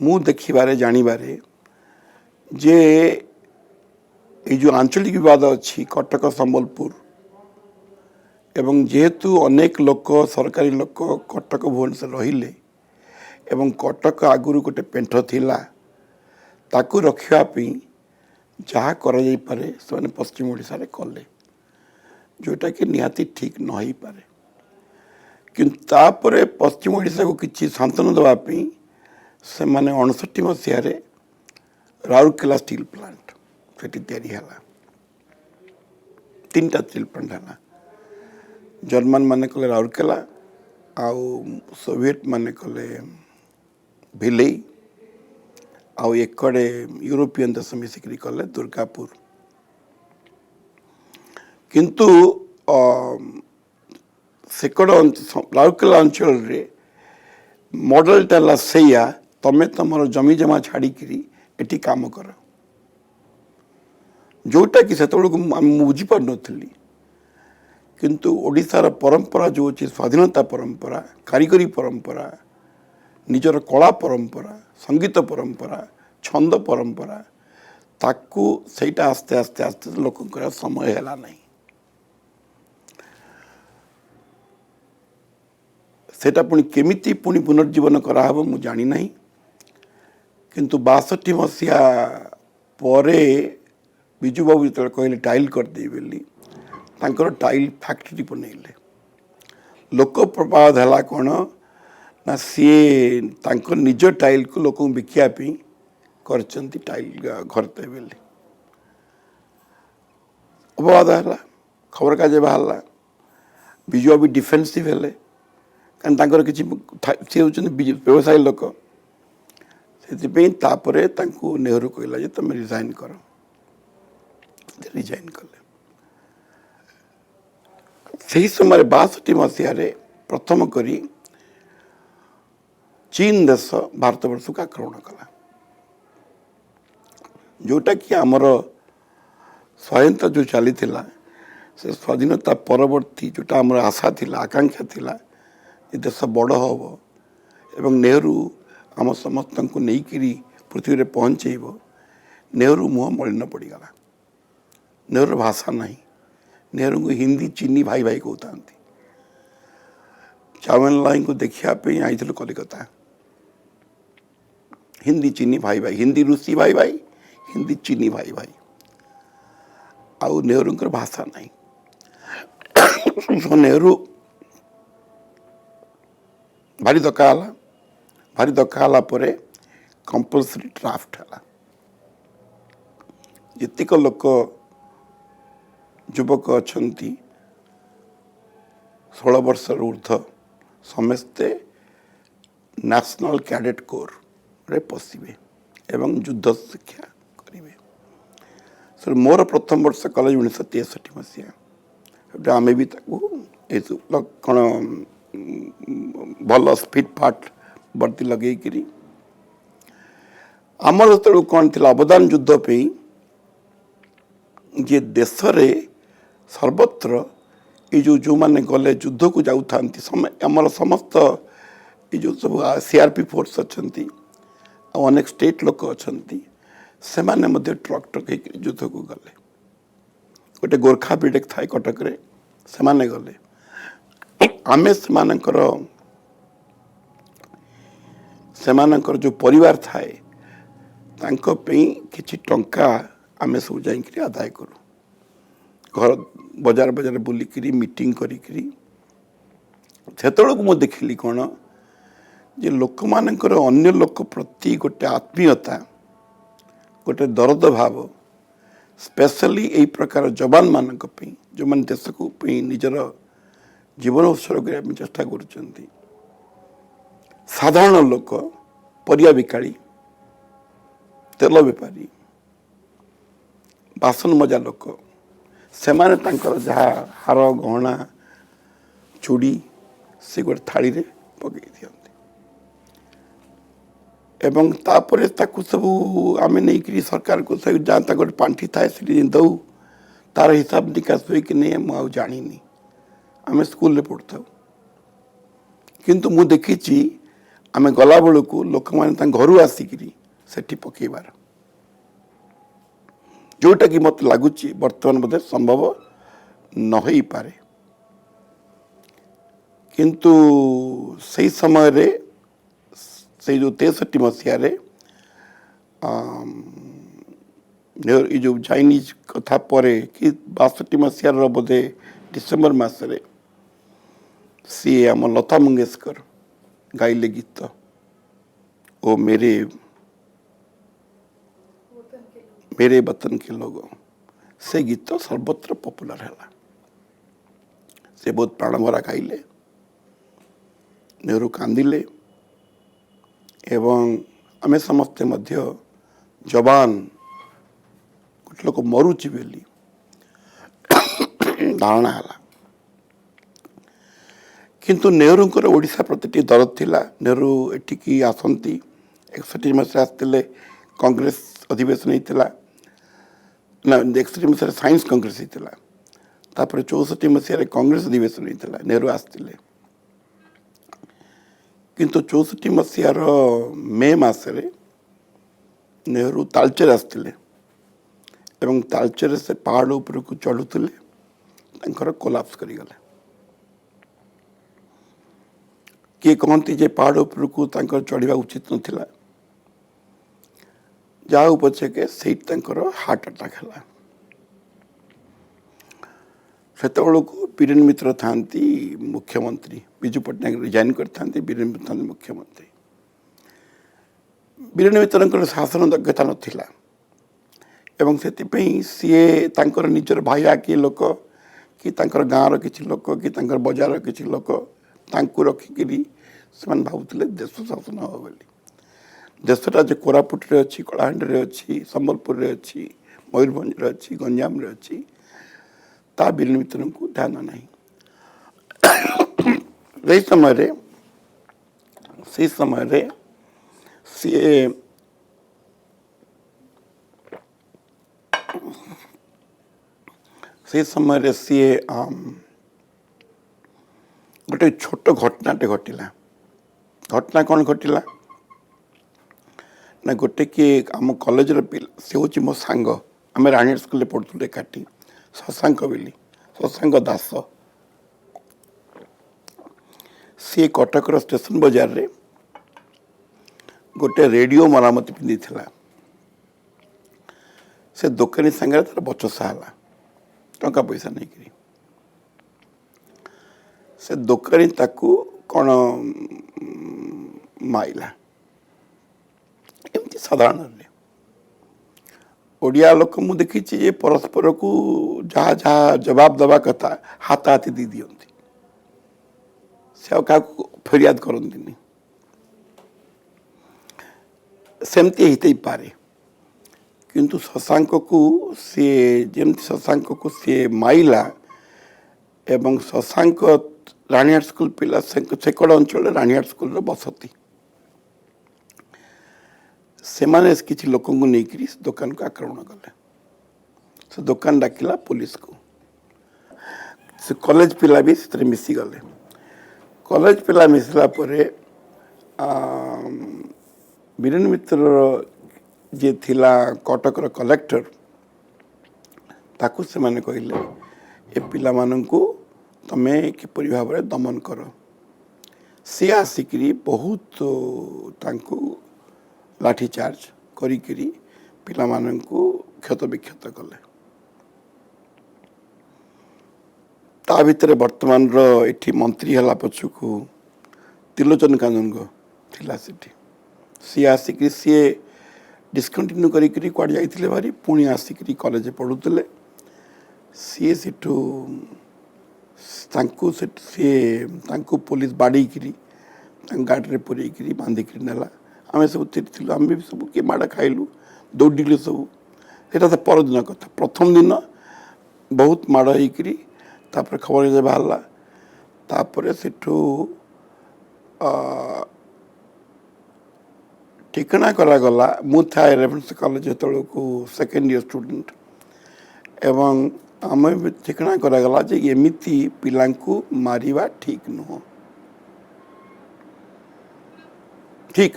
मु देखिबारे जानिबारे जे ये जो आंचलिक विवाद अच्छी कटक संबलपुर एवं जेहेतु अनेक लोक सरकारी लोक कटक भुवनेश्वर रहिले एवं कटक आगुरी गोटे पेंठ थिला ताकू रखापी जहाँ कर से पश्चिम ओडिशा रे कले जोटा कि निहाती ठीक न हो पारे किंतु तापरे पश्चिम ओडिशा को किसी सांत्वना देवाई से माने 59 मसीह राउरकेला स्टील प्लांट से या 3टा स्टील प्लांट है जर्मन माने कले राउरकेला आउ सोविएट माने कले भिलई आउ एकड़े यूरोपियन देश मिसिक कले दुर्गापुर किंतु ସେକଡ଼ ରାଉରକେଲା ଅଞ୍ଚଳରେ ମଡେଲଟା ହେଲା ସେଇଆ, ତମେ ତମର ଜମି ଜମା ଛାଡ଼ିକିରି ଏଠି କାମ କର, ଯେଉଁଟାକି ସେତେବେଳକୁ ମୁଁ ବୁଝିପାରୁନଥିଲି। କିନ୍ତୁ ଓଡ଼ିଶାର ପରମ୍ପରା ଯେଉଁ ଅଛି, ସ୍ୱାଧୀନତା ପରମ୍ପରା, କାରିଗରୀ ପରମ୍ପରା, ନିଜର କଳା ପରମ୍ପରା, ସଙ୍ଗୀତ ପରମ୍ପରା, ଛନ୍ଦ ପରମ୍ପରା, ତାକୁ ସେଇଟା ଆସ୍ତେ ଆସ୍ତେ ଆସ୍ତେ ଲୋକଙ୍କର ସମୟ ହେଲା ନାହିଁ। ସେଇଟା ପୁଣି କେମିତି ପୁନର୍ଜୀବନ କରାହେବ ମୁଁ ଜାଣିନାହିଁ। କିନ୍ତୁ 62 ମସିହା ପରେ ବିଜୁବାବୁ ଯେତେବେଳେ କହିଲେ ଟାଇଲ୍ କରିଦେବି ବୋଲି, ତାଙ୍କର ଟାଇଲ୍ ଫ୍ୟାକ୍ଟ୍ରି ବନେଇଲେ। ଲୋକ ପ୍ରବାଦ ହେଲା କ'ଣ ନା ସିଏ ତାଙ୍କ ନିଜ ଟାଇଲ୍କୁ ଲୋକଙ୍କୁ ବିକିବା ପାଇଁ କରିଛନ୍ତି ଟାଇଲ୍ ଘର ଦେବେ ବୋଲି। ଅପବାଦ ହେଲା, ଖବରକାଗଜ ବାହାରିଲା, ବିଜୁବାବୁ ଡିଫେନ୍ସିଭ୍ ହେଲେ, କାରଣ ତାଙ୍କର କିଛି ସିଏ ହେଉଛନ୍ତି ବ୍ୟବସାୟୀ ଲୋକ। ସେଥିପାଇଁ ତାପରେ ତାଙ୍କୁ ନେହେରୁ କହିଲା ଯେ ତମେ ରିଜାଇନ୍ କର। ରିଜାଇନ୍ କଲେ। ସେହି ସମୟରେ 62 ମସିହାରେ ପ୍ରଥମ କରି ଚୀନ ଦେଶ ଭାରତବର୍ଷକୁ ଆକ୍ରମଣ କଲା, ଯେଉଁଟାକି ଆମର ସ୍ୱାଧୀନତା ଯେଉଁ ଚାଲିଥିଲା, ସେ ସ୍ୱାଧୀନତା ପରବର୍ତ୍ତୀ ଯେଉଁଟା ଆମର ଆଶା ଥିଲା, ଆକାଂକ୍ଷା ଥିଲା, ଏ ଦେଶ ବଡ଼ ହେବ ଏବଂ ନେହେରୁ ଆମ ସମସ୍ତଙ୍କୁ ନେଇକିରି ପୃଥିବୀରେ ପହଞ୍ଚେଇବ, ନେହେରୁ ମୁହଁ ମଳିନ ପଡ଼ିଗଲା। ନେହେରୁର ଭାଷା ନାହିଁ। ନେହେରୁଙ୍କୁ ହିନ୍ଦୀ ଚିନି ଭାଇ ଭାଇ କହୁଥାନ୍ତି। ଚାୱେନ୍ଲାଇଙ୍କୁ ଦେଖିବା ପାଇଁ ଆଇଥିଲୁ କଲିକତା। ହିନ୍ଦୀ ଚିନି ଭାଇ ଭାଇ, ହିନ୍ଦୀ ରୁଷି ଭାଇ ଭାଇ, ହିନ୍ଦୀ ଚିନି ଭାଇ ଭାଇ। ଆଉ ନେହେରୁଙ୍କର ଭାଷା ନାହିଁ। ନେହେରୁ ଭାରି ଧକ୍କା ହେଲା। ଭାରି ଧକ୍କା ହେଲା ପରେ କମ୍ପଲସରି ଡ୍ରାଫ୍ଟ ହେଲା। ଯେତିକ ଲୋକ ଯୁବକ ଅଛନ୍ତି 16 ବର୍ଷର ଉର୍ଦ୍ଧ୍ୱ, ସମସ୍ତେ ନ୍ୟାସନାଲ୍ କ୍ୟାଡେଟ୍ କୋର୍ରେ ପଶିବେ ଏବଂ ଯୁଦ୍ଧ ଶିକ୍ଷା କରିବେ। ମୋର ପ୍ରଥମ ବର୍ଷ କଲେଜ 1963 ମସିହା। ଆମେ ବି ତାକୁ କ'ଣ ଭଲ ସ୍ପିଟ୍ ଫାଟ୍ ବର୍ତ୍ତି ଲଗେଇକିରି ଆମର ଯେତେବେଳକୁ କ'ଣ ଥିଲା ଅବଦାନ ଯୁଦ୍ଧ ପାଇଁ ଯେ ଦେଶରେ ସର୍ବତ୍ର ଏଇ ଯେଉଁମାନେ ଗଲେ ଯୁଦ୍ଧକୁ ଯାଉଥାନ୍ତି, ଆମର ସମସ୍ତ ଏ ଯେଉଁ ସବୁ CRP ଫୋର୍ସ ଅଛନ୍ତି ଆଉ ଅନେକ ଷ୍ଟେଟ୍ ଲୋକ ଅଛନ୍ତି, ସେମାନେ ମଧ୍ୟ ଟ୍ରକ୍ ହେଇକିରି ଯୁଦ୍ଧକୁ ଗଲେ। ଗୋଟେ ଗୋର୍ଖା ବିଡେକ୍ ଥାଏ କଟକରେ, ସେମାନେ ଗଲେ। ଆମେ ସେମାନଙ୍କର ଯେଉଁ ପରିବାର ଥାଏ ତାଙ୍କ ପାଇଁ କିଛି ଟଙ୍କା ଆମେ ସବୁ ଯାଇକିରି ଆଦାୟ କରୁ। ଘର ବଜାର ବୁଲିକିରି ମିଟିଂ କରିକିରି। ସେତେବେଳକୁ ମୁଁ ଦେଖିଲି କ'ଣ ଯେ ଲୋକମାନଙ୍କର ଅନ୍ୟ ଲୋକ ପ୍ରତି ଗୋଟେ ଆତ୍ମୀୟତା, ଗୋଟେ ଦରଦ ଭାବ, ସ୍ପେଶାଲି ଏଇ ପ୍ରକାର ଯବାନମାନଙ୍କ ପାଇଁ ଯେଉଁମାନେ ଦେଶକୁ ପାଇଁ ନିଜର ଜୀବନ ଉତ୍ସର୍ଗ କରିବା ପାଇଁ ଚେଷ୍ଟା କରୁଛନ୍ତି। ସାଧାରଣ ଲୋକ, ପରିବା ବିକାଳି, ତେଲ ବେପାରୀ, ବାସନ ମଜା ଲୋକ, ସେମାନେ ତାଙ୍କର ଯାହା ହାର ଗହଣା ଚୁଡ଼ି ସେ ଗୋଟେ ଥାଳିରେ ପକାଇ ଦିଅନ୍ତି ଏବଂ ତାପରେ ତାକୁ ସବୁ ଆମେ ନେଇକରି ସରକାରକୁ ଯାହା ତାଙ୍କ ଗୋଟେ ପାଣ୍ଠି ଥାଏ ସେଠି ଦେଉ। ତାର ହିସାବ ନିକାଶ ହୋଇକି ନେଇ ମୁଁ ଆଉ ଜାଣିନି। ଆମେ ସ୍କୁଲରେ ପଢ଼ୁଥାଉ। କିନ୍ତୁ ମୁଁ ଦେଖିଛି ଆମେ ଗଲାବେଳକୁ ଲୋକମାନେ ତାଙ୍କ ଘରୁ ଆସିକିରି ସେଠି ପକାଇବାର, ଯେଉଁଟାକି ମୋତେ ଲାଗୁଛି ବର୍ତ୍ତମାନ ବୋଧେ ସମ୍ଭବ ନ ହେଇପାରେ। କିନ୍ତୁ ସେଇ ସମୟରେ ସେଇ ଯେଉଁ 63 ମସିହାରେ ଏ ଯେଉଁ ଚାଇନିଜ କଥା ପରେ କି 62 ମସିହାର ବୋଧେ ଡିସେମ୍ବର ମାସରେ ସିଏ ଆମ ଲତା ମଙ୍ଗେଶକର ଗାଇଲେ ଗୀତ ଓ मेरे वतन के लोगों। से गीତ ସର୍ବତ୍ର ପପୁଲାର ହେଲା। ସେ ବହୁତ ପ୍ରାଣଭରା ଗାଇଲେ, ନେହେରୁ କାନ୍ଦିଲେ ଏବଂ ଆମେ ସମସ୍ତେ ମଧ୍ୟ ଯବାନ ଗୋଟେ ଲୋକ ମରୁଛି ବୋଲି ଧାରଣା ହେଲା। किंतु नेहरूंकर ओडिशा प्रति दरद थिला। नेहरू एठिकी आसंती 61 मसीहा आसते कांग्रेस अधिवेशन होता ना 61 मसीह साइंस कांग्रेस होता तापर 64 मसीह कांग्रेस अधिवेशन होता नेहरू आसते किंतु 64 मसीहार मे मसरे नेहरू तालचेर आसते एवं तालचेर से पहाड़ उपर को चढ़ुले कोलाप्स करिगले। किए कहती जे पहाड़ उपर को चढ़ा उचित नथिला जाऊ पछे के सेठ हार्ट अटैक है। सेतबेलू बीरेन मित्र था मुख्यमंत्री विजु पट्टनायक रिजाइन करते बीरेन मित्र था मुख्यमंत्री। बीरेन मित्र शासन दक्षता नथिला एवं से सीए निजर भाईया किए लोक कि गाँव किसी लोक कि बजार किसी लोक रखिकी से भावुले देश शासन हम बोली। देशटा जो कोरापुट रे अच्छी कलाहांडी रे अच्छी संबलपुर रे अच्छी मयूरभंज रे अच्छी गंजाम रे अच्छी ता बीरेन मित्र को ध्यान नहीं। समय सीए से समय सीए गोटे छोट घटनाटे घटला। घटना कौन घटला ना गोटे किए आम कॉलेज पिला सी हूँ मो सांग आम राणीहाट स्कूल पढ़ुले एकाठी शशांक बोली शशांक दास सी कटकर स्टेशन बाजार रे गोटे रेडियो मरामती पिंधि से दुकानी सांगे तार बचसा है टंका पैसा नहीं करी से दुकानी ताकू कौन माइला एमती साधारण ओडिया लोक मु देखी परस्पर को जहाँ जहाँ जवाब दवा कथा हाथ हाथी दी दियंती से क्या फरियाद करती सेमती होते पारे किंतु शशांक को सी जमती शशांक को सी माइला एवं शशांक राणीहाट स्कूल पिला सेकड़ अंचल राणीहाट स्कूल बसती से माने किसी लोक नहीं दुकान को आक्रमण कले से दुकान डाकिला पुलिस को से कॉलेज पिला भी से मिसी गले। कॉलेज पिला मिसला परे बीरेन मित्र जे थिला कटकर कलेक्टर ताकू से माने कहले ए पिला माननकू तमे किपरि भाव में दमन कर सी आसिकी बहुत तांकू लाठीचार्ज करी पिला माननकू क्षत विक्षत कले। ता भितर वर्तमान एठी मंत्री हला पछकू त्रिलोचन कानून थिला सेठी सी आसिकी सी डिस्कंटिन्यू करी कुआड़ जाइए भारी पुणी आसिक कॉलेज पढ़ुले सी सेठू पुलिस बाड़ी गाड़ी में पुरैक बांधिक नाला आम सब थी आम भी सब किए माड़ खाइलु दौड़िलु सब यहाँ तो परदिन कथा प्रथम दिन बहुत माड़ होकर खबर बाहर तापर सेठू ठिकना करागला मु थाए रेफरेंस कॉलेज को सेकेंड ईयर स्टूडेंट एवं आम ठिकना करागला जे एमिति पिलांकू मारिबा ठीक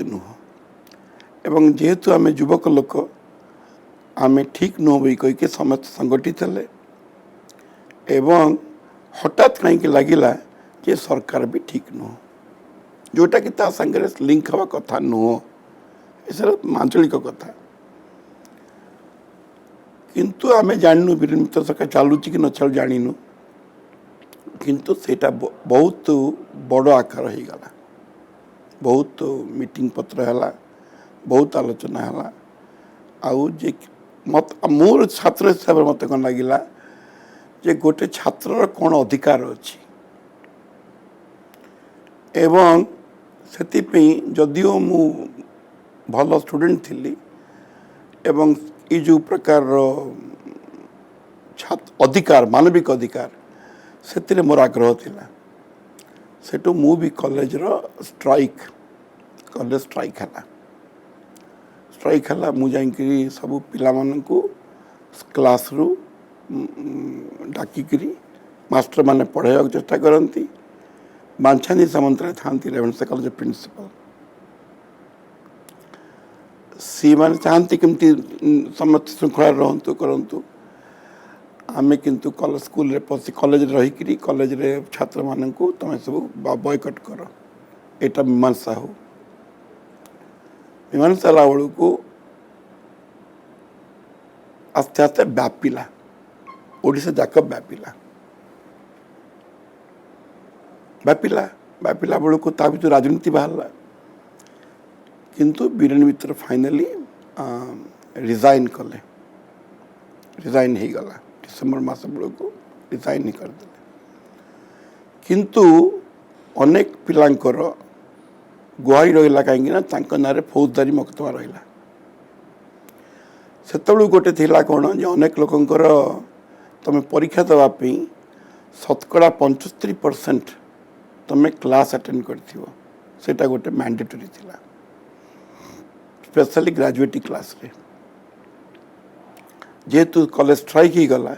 नुह एवं जेहेतु आम युवक लोक आम ठीक नुह बोली कहीकि समस्त संगठित हेले एवं हठात कहीं लगिला जे सरकार भी ठीक नुह जोटा कि ता संगे लिंक हवा कथा नुह आंचलिक कथा किंतु आम जानू बीरेन मित्र सरकार चलुची कि न चल जानू किंतु सेटा बहुत बड़ आकार हो गला बहुत मीटिंग पत्र है बहुत आलोचना है आउ जे मत मोर छात्र हिसाब से मत कौन लगिला जे गोटे छात्र कौन अधिकार अच्छी एवं से जदिओ मु भल स्टूडेंट थी एवं ये जो प्रकार छात्र अधिकार मानविक अधिकार से मोर आग्रह थिला सेठू मु भी कॉलेज रो स्ट्राइक कॉलेज स्ट्राइक है मु जाइकरी सब पिला मानकू क्लास रू डाकिकी मास्टर माने पढ़ाइबा चेष्टा करती बांछानी सामंत था रेवेन्सा कॉलेज प्रिंसिपल सी मैंने चाहती कमती समस्त श्रृंखला रहतु करूँ आमे किंतु कॉलेज स्कूल पशि कॉलेज रहीकि कॉलेज रे छात्र मान को तुम सब बॉयकट कर एटा मीमांसा हो मीमांसा बेलू को आस्ते आस्ते व्यापिला ओडिशा जाक व्यापिला बेलू को ता भीतर राजनीति बाहर किंतु बीरेन मित्र फाइनाली रिजाइन कले रिजाइन हो गला डिसेम्बर मास बेलू को रिजाइन ही करदे किंतु अनेक पिलांकर गुहारी रहा कहीं ना फौजदारी मकदमा रहा से गोटे थिला कौन जे अनेक लोकंकर तुम परीक्षा देवाई शतकड़ा 75% तुम क्लास अटेंड कर गोटे मैंडेटरी थिला स्पेशली ग्रेजुएट क्लास रे जेहेतु कॉलेज स्ट्राइक ही गला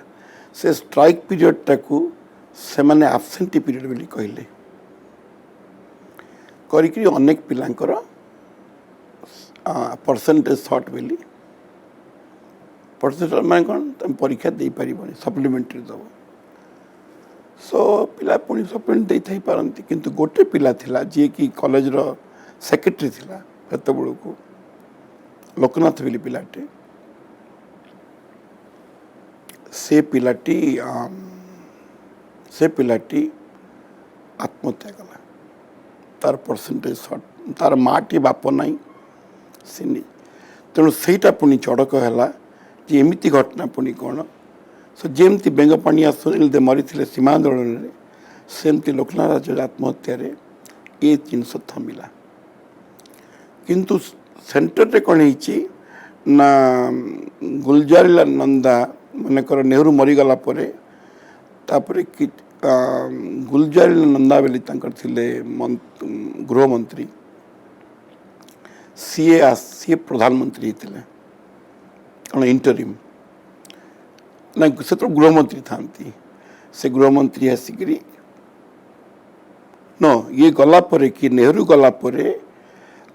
से स्ट्राइक पीरियड टाकू से माने एब्सेंटी पीरियड बोली कहले करिकरी अनेक पिलांकर परसेंटेज शॉर्ट बोली परसेंटेज माने कौन तुम परीक्षा दे पारिबनी सप्लीमेंटरी दब सो पिला पुणी सप्लीमेंट दे थाई पारंती किंतु गोटे पिला थिला जे कि कॉलेज रो सेक्रेटरी थिला हेत बेलू को लोकनाथ बोली पिलाटे से पिलाटी आत्महत्या कला तार परसेंटेज शॉर्ट तार माटी बाप नाई से तेणु सहीटा पुणी चड़क है जे एमती घटना पुणी कौन सो जेमती बेंगपाणिया सुनील दे मरी सीमा आंदोलन सेमती लोकनाथ राज आत्महत्या ये जिनस थमिला किंतु सेंटर रे कौन ना गुलजारीलाल नंदा मनकर नेहरू मरीगला तापरे कि गुलजारीलाल नंदा बेली थिले गृहमंत्री सीए प्रधानमंत्री थे कौन इंटरिम ना से तो गृहमंत्री था से गृहमंत्री आसिक न ये गला परे कि नेहरू गला परे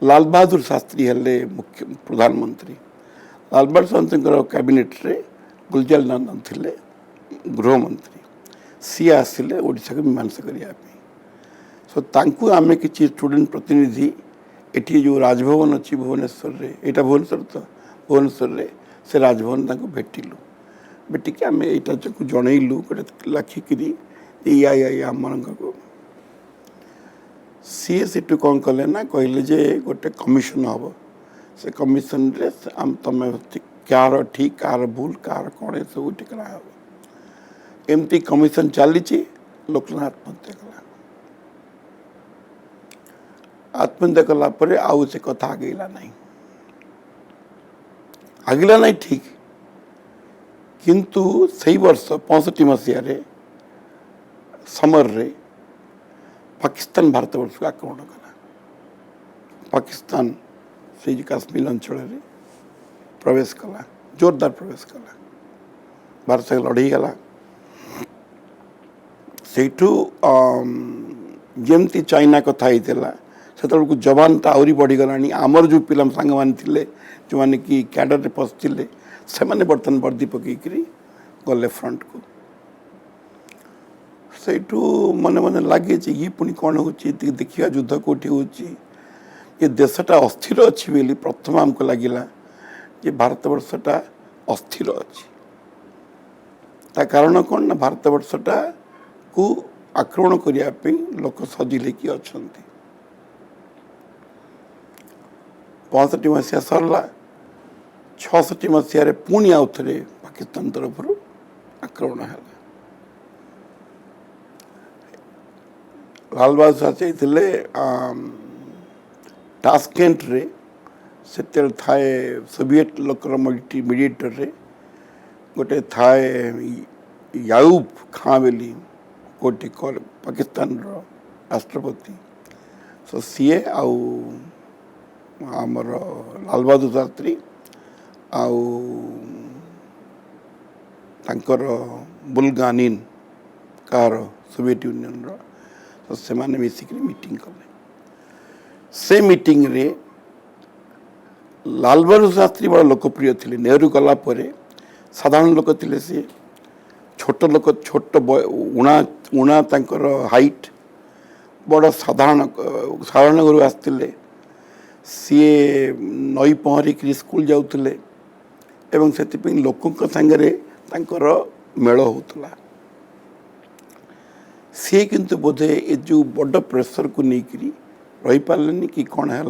लाल बहादुर शास्त्री हेले मुख्य प्रधानमंत्री लाल बहादुर शास्त्री कैबिनेट रे गुलजार नंदन थिले गृहमंत्री सी आसिले ओडिशा को मीमांसा करने सो तांकु आमे किछि स्टूडेंट प्रतिनिधि एटी जो राजभवन अच्छी भुवनेश्वर रे एटा भुवनेश्वर तो भुवनेश्वर रे से राजभवन तांकु भेटिलु भेटिक आम यहाँ जनइलु गोटे लाखिकी या आम को सी सेठू कौन कले ना कहले जे गोटे कमिशन हम से कमिशन रे तुम क्या ठीक कार भूल कार कौन सब ठिकना हम एमती कमिशन चली लोकनाथ आत्महत्या कलापर आउ से कथा आगिला नहीं ठीक किंतु सही वर्ष 65 मसीह समर रे पाकिस्तान भारत वर्ष को आक्रमण कला पाकिस्तान से काश्मीर अंचल प्रवेश कला जोरदार प्रवेश कला भारत से लड़ई गला सेठू जमती चाइना कथा होता से जवान तो आहरी बढ़ीगला आमर जो पिला सांग मैंने जो मैंने कि कैडर रे पशुले से मैंने बर्तमान वर्दी पकईकरी गले फ्रंट को सेठू मन मन लगे ये पुणी कौन हो देखा युद्ध कौटी हो देशटा अस्थिर अच्छी बोली प्रथम आमको लगिला जे भारत वर्षटा अस्थिर अच्छी ता कारण कौन ना भारत वर्षटा को आक्रमण करने लोक सजिले कि अच्छा 65 मसीहा सरला 66 मसीह पुणी आउ थे पाकिस्तान तरफ आक्रमण है लाल बहादुर शास्त्री टास्केंट रे से थाए सोविएट लोकर मीडिएटर रे गोटे थाए याऊब खां बेली कोटी पाकिस्तान राष्ट्रपति सो सीए आउ आमर लाल बहादुर शास्त्री आउ तांकर बुलगानिन कार सोवियत यूनियन रो तो से माने मिसिक मीटिंग कले से मीटिंग रे लाल बहादुर शास्त्री बड़ा लोकप्रिय थे नेहरू गला परे साधारण लोक थे सी छोट लोक छोट उणा उणा तांकर हाइट बड़ साधारण साधारण घर आसते सी नई पहरिक स्कूल जाऊले एवं से लोक सांगे तांकर मेल होता सी किंतु बोधे ये जो बड़ प्रेसर को लेकरी रही पारे कि कौन है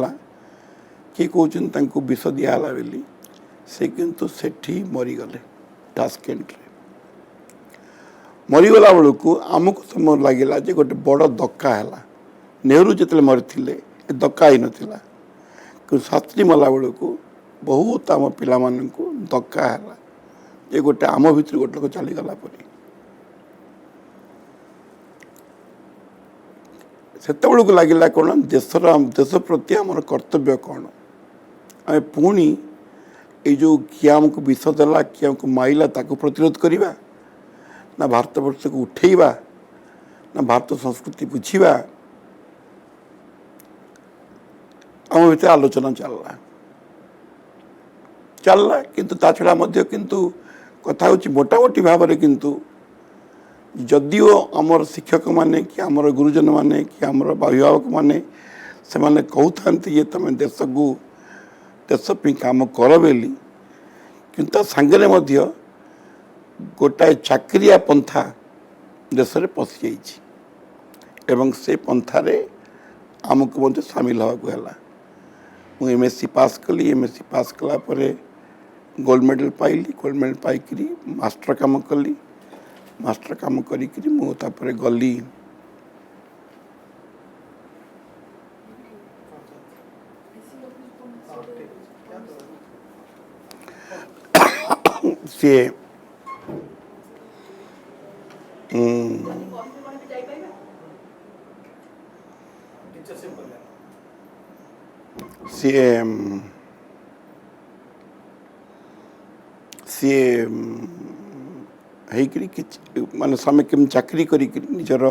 किए कहते विष दिहला बोली से किंतु सेठी मरीगले टास्केंट मरीगला बेलू को आमको समय लगे जे गोटे बड़ दक्का है नेहरू जिते मरी दक्का ही नाला कि शास्त्री मला बेलू को बहुत आम पिला दक्का है जे गोटे आम भर गोटे लोक चलीगला परी से लगे कौन देश प्रति आम कर्तव्य कौन आम पुणी ये जो किए आमको विष देला कि आमको माइला ताको प्रतिरोध करवा ना भारत वर्ष को उठेवा ना भारत संस्कृति बुझा आम भर आलोचना चलला किंतु ता छड़ा किंतु कथा हूँ मोटामोटी भाव में किंतु जदिओ आमर शिक्षक माने कि आमर गुरुजन माने कि आमर अभिभावक माने से माने कहते ये तुम देश को देश काम कर बेली किंतु सांगे गोटाए चाकरिया पंथा देश में पशि जाइए से पंथारे आमको मत सामिल होगा मु एमएससी पास कली एमएससी पास कलापर गोल्ड मेडल पाइली गोल्ड मेडल पाइकरी मास्टर काम कली मास्टर काम करी मुझे गली सी सी सी माने समय केम चाकरी करी निजर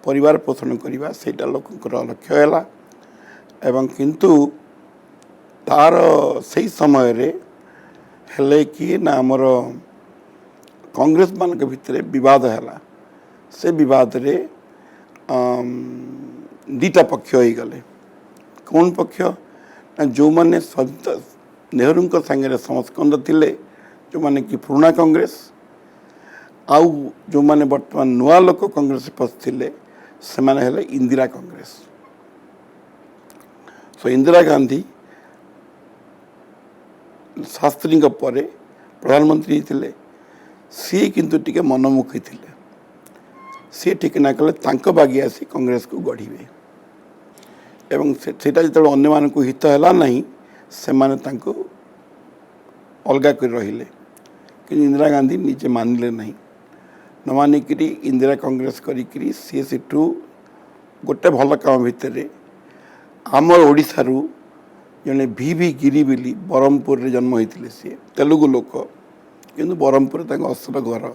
परिवार पोषण करवा सेटा लोकंकर लक्ष्य है एवं किंतु तार सही समय रे हेले कि ना आमर कांग्रेस मान भितर विवाद है से विवाद रे दीटा पक्ष हो गले कौन पक्ष ना जो मैंने नेहरू सांगे समस्कंद थे जो मैंने कि पुराना कांग्रेस आउ जो मैंने बर्तमान नुआ लोक कांग्रेस पशिले से माने हेले इंदिरा कांग्रेस सो इंदिरा गांधी शास्त्री परे प्रधानमंत्री थे सी किंतु टिके मनमुखी थे सी ठीक ना कले तांको बागी आसी कांग्रेस को गढ़िबे एवं सेटा जो अन्य मान को हित है नहीं से माने तांको अलगा कर रहिले कि इंदिरा गांधी निजे मानिले नहीं न मानिक इंदिरा कांग्रेस करी सी सेठू गोटे भल काम भितर आमर ओडिशारू जड़े भी गिरी बोली ब्रह्मपुर रे जन्म होते सी तेलुगु लोक किंतु ब्रह्मपुर असल घर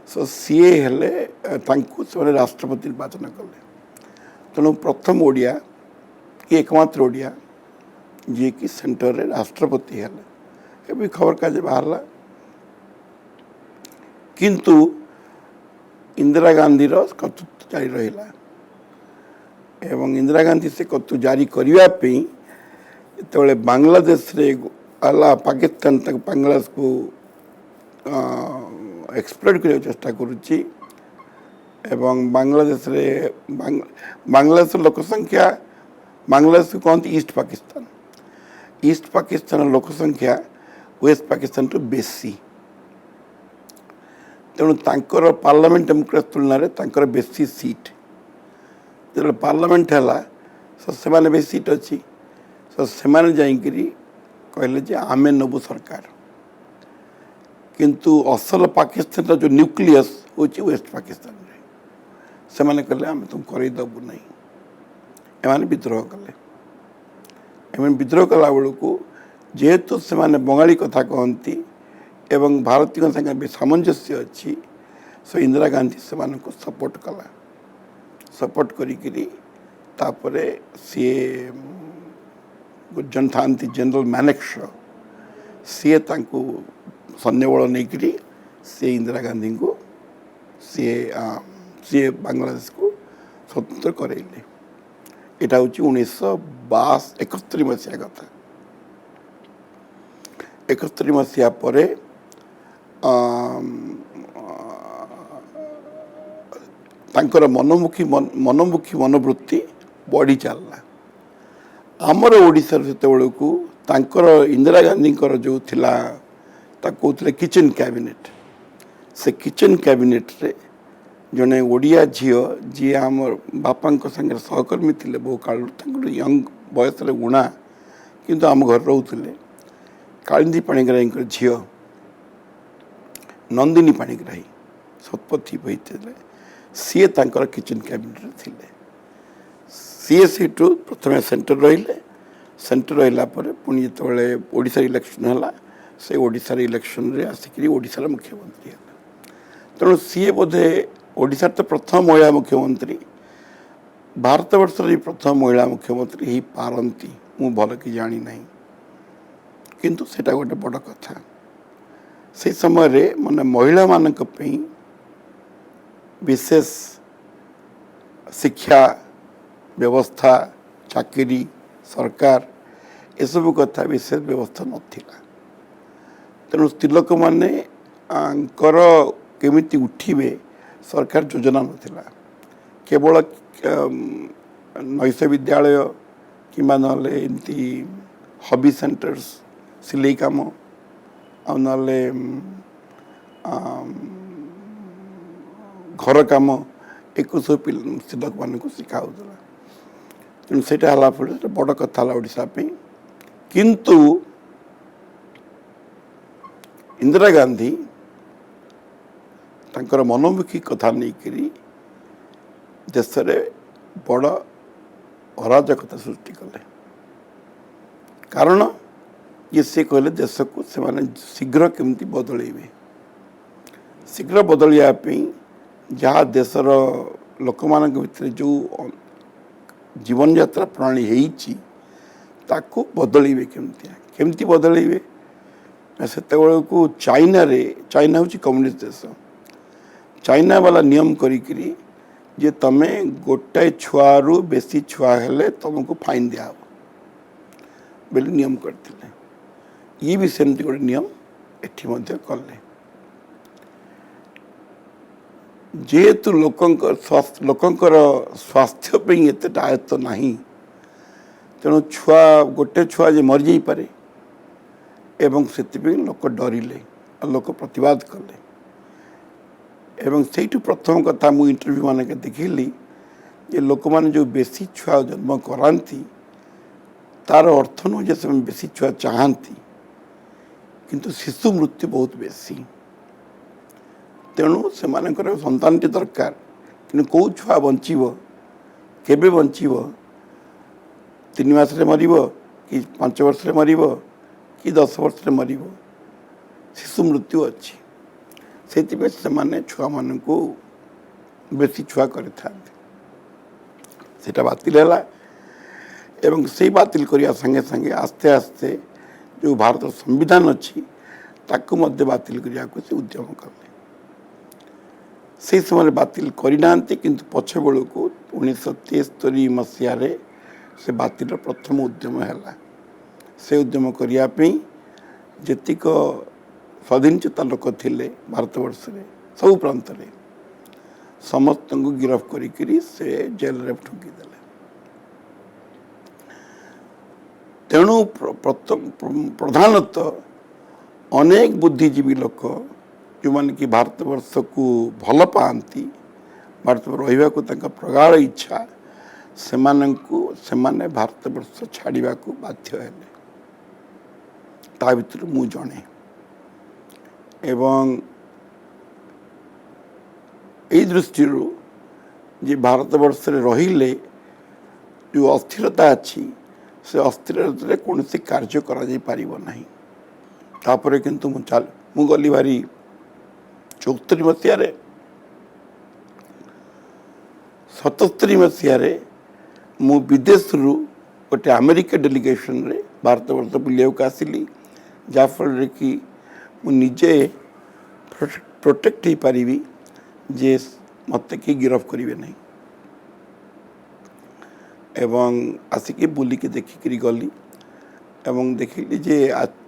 सो सी हेले से राष्ट्रपति निर्वाचन कले तेणु प्रथम ओडिया कि एकमात्र ओडिया जी कि सेंटर रे राष्ट्रपति है खबर काज बाहर किंतु इंदिरा गांधी कर्तृत्व जारी रहा एवं इंदिरा गांधी से कर्तृत्व जारी करने जो बांग्लादेश रे आला पाकिस्तान तक बांग्लादेश को एक्सप्लोर करने चेष्टा करुच्ची एवं बांग्लादेश रे बांग्लादेश लोक संख्या बांग्लादेश को कहते ईस्ट पाकिस्तान लोक संख्या वेस्ट पाकिस्तान तो बेसी तेणु तांकर पार्लियामेंट डेमोक्रेसी तुलना में बेसी सीट जो पार्लियामेंट है से माने बेसी सीट अच्छी तो से माने जाइकरी कहले जे आमे नबु सरकार किंतु असल पाकिस्तान जो न्यूक्लियस होची वेस्ट पाकिस्तान रे ସେମାନେ କହିଲେ ଆମେ ତୁମକୁ କରେଇଦେବୁ ନାହିଁ। ଏମାନେ ବିଦ୍ରୋହ କଲେ। ଏମାନେ ବିଦ୍ରୋହ କଲା ବେଳକୁ ଯେହେତୁ ସେମାନେ ବଙ୍ଗାଳୀ କଥା କହନ୍ତି ଏବଂ ଭାରତୀୟ ସାଙ୍ଗେ ବି ସାମଞ୍ଜସ୍ୟ ଅଛି, ସେ ଇନ୍ଦିରା ଗାନ୍ଧୀ ସେମାନଙ୍କୁ ସପୋର୍ଟ କଲା। ସପୋର୍ଟ କରିକିରି ତାପରେ ସିଏ ଜଣେ ଥାନ୍ତି ଜେନେରାଲ ମ୍ୟାନେକ୍ସ, ସିଏ ତାଙ୍କୁ ସୈନ୍ୟବଳ ନେଇକରି ସିଏ ଇନ୍ଦିରା ଗାନ୍ଧୀଙ୍କୁ ସିଏ ବାଂଲାଦେଶକୁ ସ୍ୱତନ୍ତ୍ର କରାଇଲେ। এটা হচ্ছে 1971 ମସିହା କଥା। 71 ମସିହା ପରେ ତାଙ୍କର ମନୋମୁଖୀ ମନୋବୃତ୍ତି ବଢ଼ି ଚାଲିଲା। ଆମର ଓଡ଼ିଶାର ସେତେବେଳକୁ ତାଙ୍କର ଇନ୍ଦିରା ଗାନ୍ଧୀଙ୍କର ଯେଉଁ ଥିଲା ତାକୁ କହୁଥିଲେ କିଚେନ୍ କ୍ୟାବିନେଟ୍। ସେ କିଚେନ୍ କ୍ୟାବିନେଟ୍ରେ ଜଣେ ଓଡ଼ିଆ ଝିଅ ଯିଏ ଆମର ବାପାଙ୍କ ସାଙ୍ଗରେ ସହକର୍ମୀ ଥିଲେ ବହୁ କାଳରୁ, ତାଙ୍କର ୟଙ୍ଗ ବୟସରେ ଗୁଣା କିନ୍ତୁ ଆମ ଘରେ ରହୁଥିଲେ, କାଳିନ୍ଦୀ ପାଣିଗ୍ରାହୀଙ୍କର ଝିଅ ନନ୍ଦିନୀ ପାଣିଗ୍ରାହୀ ଶତପଥୀ ହୋଇଥିଲେ। ସିଏ ତାଙ୍କର କିଚେନ୍ କ୍ୟାବିନେଟ୍ରେ ଥିଲେ। ସିଏ ସେଇଠୁ ପ୍ରଥମେ ସେଣ୍ଟର ରହିଲେ। ସେଣ୍ଟର ରହିଲା ପରେ ପୁଣି ଯେତେବେଳେ ଓଡ଼ିଶାର ଇଲେକ୍ସନ୍ ହେଲା, ସେ ଓଡ଼ିଶାର ଇଲେକ୍ସନ୍ରେ ଆସିକରି ଓଡ଼ିଶାର ମୁଖ୍ୟମନ୍ତ୍ରୀ ହେଲା। ତେଣୁ ସିଏ ବୋଧେ ଓଡ଼ିଶାର ତ ପ୍ରଥମ ମହିଳା ମୁଖ୍ୟମନ୍ତ୍ରୀ, ଭାରତବର୍ଷର ବି ପ୍ରଥମ ମହିଳା ମୁଖ୍ୟମନ୍ତ୍ରୀ ହେଇପାରନ୍ତି, ମୁଁ ଭଲ କି ଜାଣିନାହିଁ, କିନ୍ତୁ ସେଇଟା ଗୋଟେ ବଡ଼ କଥା। ସେଇ ସମୟରେ ମାନେ ମହିଳାମାନଙ୍କ ପାଇଁ ବିଶେଷ ଶିକ୍ଷା ବ୍ୟବସ୍ଥା, ଚାକିରି, ସରକାର ଏସବୁ କଥା ବିଶେଷ ବ୍ୟବସ୍ଥା ନଥିଲା। ତେଣୁ ସ୍ତ୍ରୀ ଲୋକମାନଙ୍କର କେମିତି ଉଠିବେ ସରକାର ଯୋଜନା ନଥିଲା। କେବଳ ନୈଶ ବିଦ୍ୟାଳୟ କିମ୍ବା ନହେଲେ ଏମିତି ହବି ସେଣ୍ଟର୍ସ, ସିଲେଇ କାମ, ଆଉ ନହେଲେ ଘର କାମ, ଏକୁ ସବୁ ସ୍ତ୍ରୀ ଲୋକମାନଙ୍କୁ ଶିଖାହେଉଥିଲା। ତେଣୁ ସେଇଟା ହେଲା ପରେ ସେଇଟା ବଡ଼ କଥା ହେଲା ଓଡ଼ିଶା ପାଇଁ। କିନ୍ତୁ ଇନ୍ଦିରା ଗାନ୍ଧୀ ତାଙ୍କର ମନୋମୁଖୀ କଥା ନେଇକରି ଦେଶରେ ବଡ଼ ଅରାଜକତା ସୃଷ୍ଟି କଲେ। କାରଣ ଯେ ସେ କହିଲେ ଦେଶକୁ ସେମାନେ ଶୀଘ୍ର କେମିତି ବଦଳେଇବେ। ଶୀଘ୍ର ବଦଳିବା ପାଇଁ ଯାହା ଦେଶର ଲୋକମାନଙ୍କ ଭିତରେ ଯେଉଁ ଜୀବନଯାତ୍ରା ପ୍ରଣାଳୀ ହେଇଛି ତାକୁ ବଦଳେଇବେ କେମିତି ବଦଳେଇବେ। ସେତେବେଳକୁ ଚାଇନା ହେଉଛି କମ୍ୟୁନିଷ୍ଟ ଦେଶ। ଚାଇନା ବାଲା ନିୟମ କରିକିରି ଯେ ତମେ ଗୋଟାଏ ଛୁଆରୁ ବେଶୀ ଛୁଆ ହେଲେ ତୁମକୁ ଫାଇନ୍ ଦିଆହେବ ବୋଲି ନିୟମ କରିଥିଲେ। ଇଏ ବି ସେମିତି ଗୋଟେ ନିୟମ ଏଠି ମଧ୍ୟ କଲେ। ଯେହେତୁ ଲୋକଙ୍କର ସ୍ୱାସ୍ଥ୍ୟ ପାଇଁ ଏତେଟା ଆୟତ୍ତ ନାହିଁ, ତେଣୁ ଗୋଟେ ଛୁଆ ଯେ ମରିଯାଇପାରେ ଏବଂ ସେଥିପାଇଁ ଲୋକ ଡରିଲେ ଆଉ ଲୋକ ପ୍ରତିବାଦ କଲେ। ଏବଂ ସେଇଠୁ ପ୍ରଥମ କଥା ମୁଁ ଇଣ୍ଟରଭ୍ୟୁ ମାନକେ ଦେଖିଲି ଯେ ଲୋକମାନେ ଯେଉଁ ବେଶୀ ଛୁଆ ଜନ୍ମ କରାନ୍ତି ତାର ଅର୍ଥ ନୁହେଁ ଯେ ସେମାନେ ବେଶୀ ଛୁଆ ଚାହାନ୍ତି, କିନ୍ତୁ ଶିଶୁ ମୃତ୍ୟୁ ବହୁତ ବେଶୀ। ତେଣୁ ସେମାନଙ୍କର ସନ୍ତାନଟି ଦରକାର, କିନ୍ତୁ କେଉଁ ଛୁଆ ବଞ୍ଚିବ, କେବେ ବଞ୍ଚିବ, 3 ମାସରେ ମରିବ କି 5 ବର୍ଷରେ ମରିବ କି 10 ବର୍ଷରେ ମରିବ, ଶିଶୁ ମୃତ୍ୟୁ ଅଛି। ସେଥିପାଇଁ ସେମାନେ ଛୁଆମାନଙ୍କୁ ବେଶୀ ଛୁଆ କରିଥାନ୍ତି। ସେଇଟା ବାତିଲ ହେଲା ଏବଂ ସେଇ ବାତିଲ କରିବା ସାଙ୍ଗେ ସାଙ୍ଗେ ଆସ୍ତେ ଆସ୍ତେ ଯେଉଁ ଭାରତର ସମ୍ବିଧାନ ଅଛି ତାକୁ ମଧ୍ୟ ବାତିଲ କରିବାକୁ ସେ ଉଦ୍ୟମ କଲେ। ସେହି ସମୟରେ ବାତିଲ କରିନାହାନ୍ତି, କିନ୍ତୁ ପଛବେଳକୁ 1973 ମସିହାରେ ସେ ବାତିଲର ପ୍ରଥମ ଉଦ୍ୟମ ହେଲା। ସେ ଉଦ୍ୟମ କରିବା ପାଇଁ ଯେତିକ ସ୍ୱାଧୀନଚେତା ଲୋକ ଥିଲେ ଭାରତବର୍ଷରେ ସବୁ ପ୍ରାନ୍ତରେ ସମସ୍ତଙ୍କୁ ଗିରଫ କରିକିରି ସେ ଜେଲରେ ଠୁଙ୍କିଦେଲେ। ତେଣୁ ପ୍ରଧାନତଃ ଅନେକ ବୁଦ୍ଧିଜୀବୀ ଲୋକ ଯେଉଁମାନେ କି ଭାରତବର୍ଷକୁ ଭଲ ପାଆନ୍ତି, ଭାରତରେ ରହିବାକୁ ତାଙ୍କ ପ୍ରଗାଢ଼ ଇଚ୍ଛା, ସେମାନେ ଭାରତବର୍ଷ ଛାଡ଼ିବାକୁ ବାଧ୍ୟ ହେଲେ। ତା ଭିତରୁ ମୁଁ ଜଣେ। ଏବଂ ଏହି ଦୃଷ୍ଟିରୁ जे भारत वर्ष रहिले जो अस्थिरता अच्छी से अस्थिरता कौन सी कार्य करा जाई पारिबो नहीं। तापरे किंतु मु गली भारी 74 मसीह 77 मसीह मु विदेश रु गोटे अमेरिका डेलीगेशन रे भारत वर्ष बुलिया आसिली जाफल कि मु निजे प्रोटेक्ट ही पारिबी जे मत कि गिरफ करेंगे नहीं। एवं आसिक बुलिकी देखिकी गली एवं देखिली जे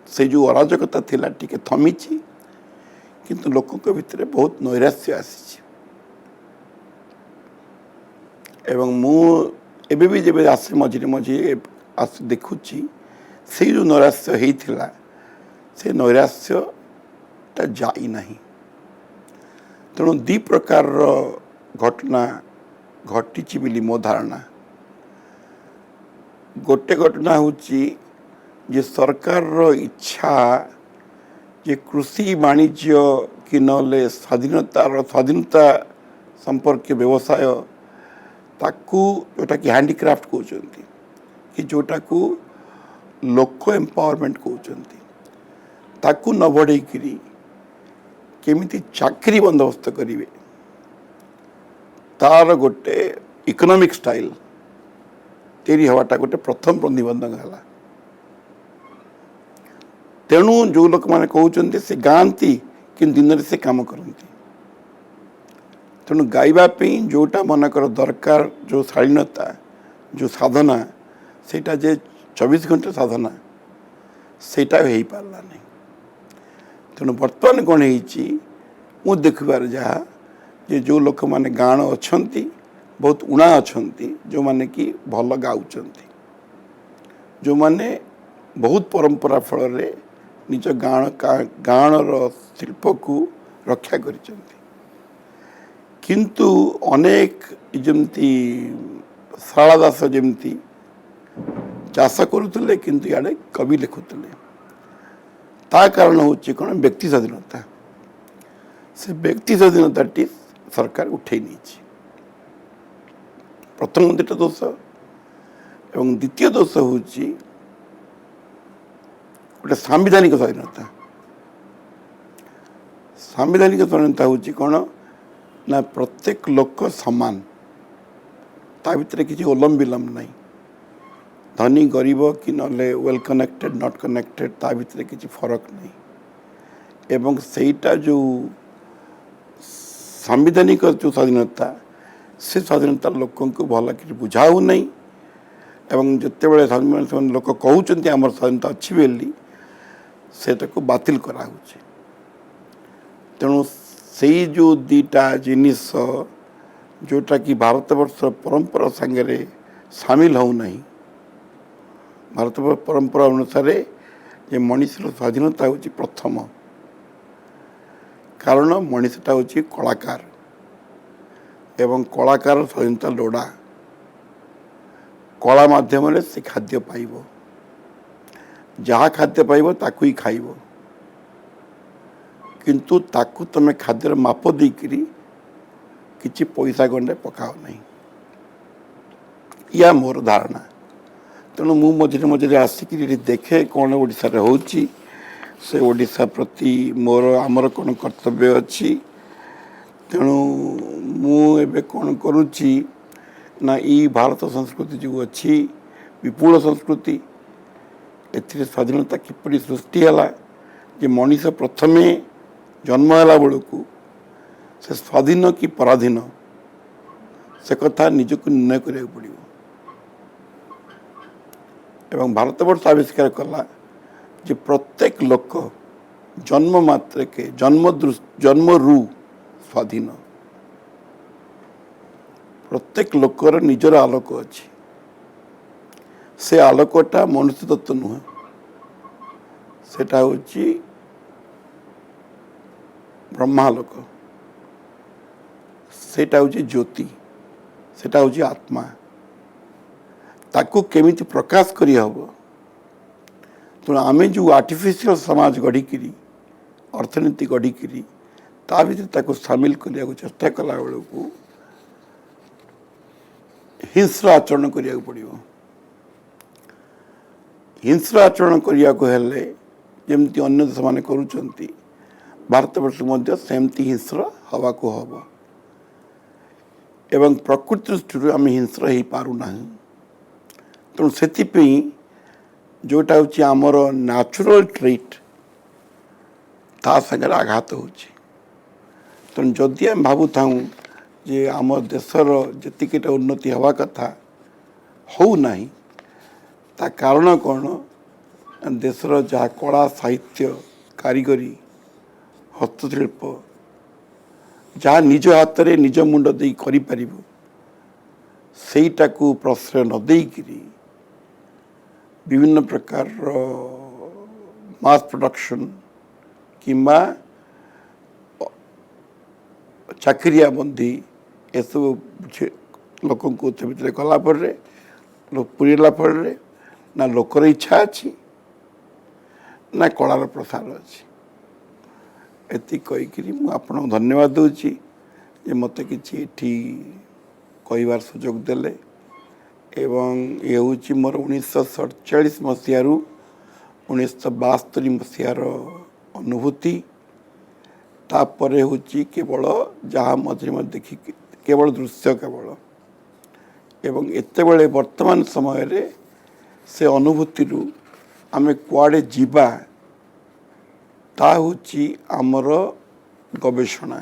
से जो अराजकता थिला टिके थमी किंतु लोकों भितर बहुत नैराश्य आसी एवं मु एबे भी जब आसे मझे मझे आस देखुची से जो नैराश्य होता से नैराश्यटा जाई नहीं। तेणु दी प्रकार घटना घटी बोली मो धारणा। गोटे घटना होची जे सरकार रो इच्छा जे कृषि वाणिज्य कि नले स्वाधीनता संपर्क व्यवसाय ताकू जोटा कि हैंडीक्राफ्ट कहते कि जोटा को लोक एम्पावरमेंट कहते ताकू न बढ़े केमिति चाकरी बंदोबस्त करेंगे तार गोटे इकोनॉमिक स्टाइल तेरी हवाटा गोटे प्रथम प्रतिबंधक है। तेणु जो लोक मैंने कहते से गाँति कि दिन से काम करती तेणु गाइबापी जोटा मनकर दरकार जो शालीनता जो साधना सेटा जे 24 घंटा साधना सेटा हो पारला नहीं। तेणु बर्तमान कौन हो देखबार जहाँ जे जो लोक मैंने गाण अच्छा बहुत उणा अच्छा जो माने कि भल गाउचंती जो माने बहुत परंपरा फल निज गाणर शिल्प को रक्षा करिसेंती किंतु अनेक जमती शाला दास जमती चाष करुले किंतु याडे कवि लिखुले ता कारण होची कौन व्यक्ति स्वाधीनता से व्यक्ति स्वाधीनता टी सरकार उठे नहीं। प्रथम दुटा दोष एवं द्वितीय दोष होची गोटे सांविधानिक स्वाधीनता। सांविधानिक स्वाधीनता होची कौन ना प्रत्येक लोक समान ता भितर किसी ओलम विलम नहीं धनी गरीब कि नले वेल कनेक्टेड नॉट कनेक्टेड ता भितर किसी फरक नहीं एवं सेटा जो सांविधानिक जो स्वाधीनता से स्वाधीनता लोक भल कि बुझाऊ नहीं एवं जिते बड़े लोक कहते आम स्वाधीनता अच्छी बोली सेटा को बातिल करा तेणु से जो दीटा जिनिस जोटा कि भारत वर्ष परंपरा सांगे सामिल हो नहीं। भारत परंपरा अनुसार ये मनुष्यर स्वाधीनता हूँ प्रथम कारण मनुष्यटा हूँ कलाकार एवं कलाकार स्वाधीनता लोड़ा कला माध्यम से खाद्य पाइब जहाँ खाद्य पाइब ताकू ही खाइब किंतु ताकू तमें खाद्यर माप देकरी किसी पैसा गंडे पकाओ नहीं या मोर धारणा। तेणु मु मझे मझे आसिक देखे कौन ओडिशा रे होची से ओडिशा प्रति मोर आमर कौन कर्तव्य अच्छी। तेणु मु एबे कौन करुची ना ई भारत संस्कृति जो अच्छी विपुल संस्कृति एथिरे स्वाधीनता किपरि सृष्टि हला जे मनीष प्रथमे जन्म है बेलू से स्वाधीन कि पराधीन से कथा निजक निर्णय करा पड़ो एवं भारतवर्ष आविष्कार कला जे प्रत्येक लोक जन्म मात्र के जन्म रु स्वाधीन प्रत्येक लोकर निजर आलोक अच्छी से आलोकटा मनुष्य तत्व नुहे सेटा होची ब्रह्मालोक सेटा होची ज्योति सेटा होची आत्मा ताकू केमिति प्रकाश करी हबो। तो आमे जो आर्टिफिशियल समाज गढ़िकी अर्थनीति गढ़िकी ता भीतर ताकू सामिल करने को चेष्टा कला बेलू हिंस्र आचरण करिया पड़िबो। हिंस्र आचरण करिया को हेले जेमती अन्य देश माने करूचंती भारत वर्ष मध्य सेमती हिंस्र हवा को हबो एवं प्रकृति दृष्टि आम हिंस्र हो पारू ना। तेणु से जोटा हूँ आमर नेचुरल ट्रेट ता संगे आघात हो। तेणु जदि आम भावु जे आम देशर जीटा उन्नति हवा कथा हो नहीं ता कारण कौन देशर जहाँ कला साहित्य कारीगरी हस्तशिल्प जहाँ निज हाथ में निज मुंड दे कर को प्रश्रय न देकरी विभिन्न प्रकार मास प्रोडक्शन किंबा चाकरिया बंदी एसबू लोक कलापर पूरेला फल ना लोकर इच्छा अच्छी ना कलार प्रसार अच्छी। एति कहीकि मुझे धन्यवाद दूची जे मत कि कहबार सुजोग देले एवं ये हूँ मोर 1947 मसीह 1972 मसीहार अनुभूति तापर हूँ केवल जहाँ मझे मझे देखी केवल दृश्य केवल एवं एत बड़े वर्तमान समय रे से अनुभूति आमे कुआडे जीवा ता हूँ आमर गवेषणा।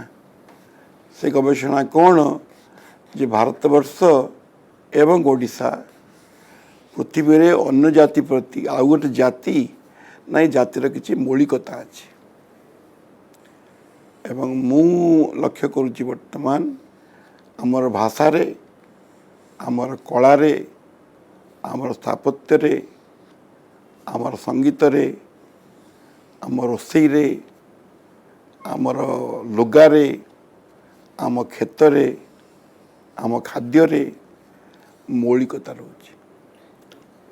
से गवेषणा कौन जे भारतवर्ष एवं ओडिशा पृथ्वी रे अन्य जाति प्रति आउ गोटे जाति ना जातिर किसी मौलिकता अच्छी एवं मु लक्ष्य करुच्ची वर्तमान आमर भाषा रे आमर कला रे आमर स्थापत्य रे आमर संगीत रे आम रोसई रे आमर लुगा रे आम खेत रे आम खाद्य रे मौलिकता रोचे।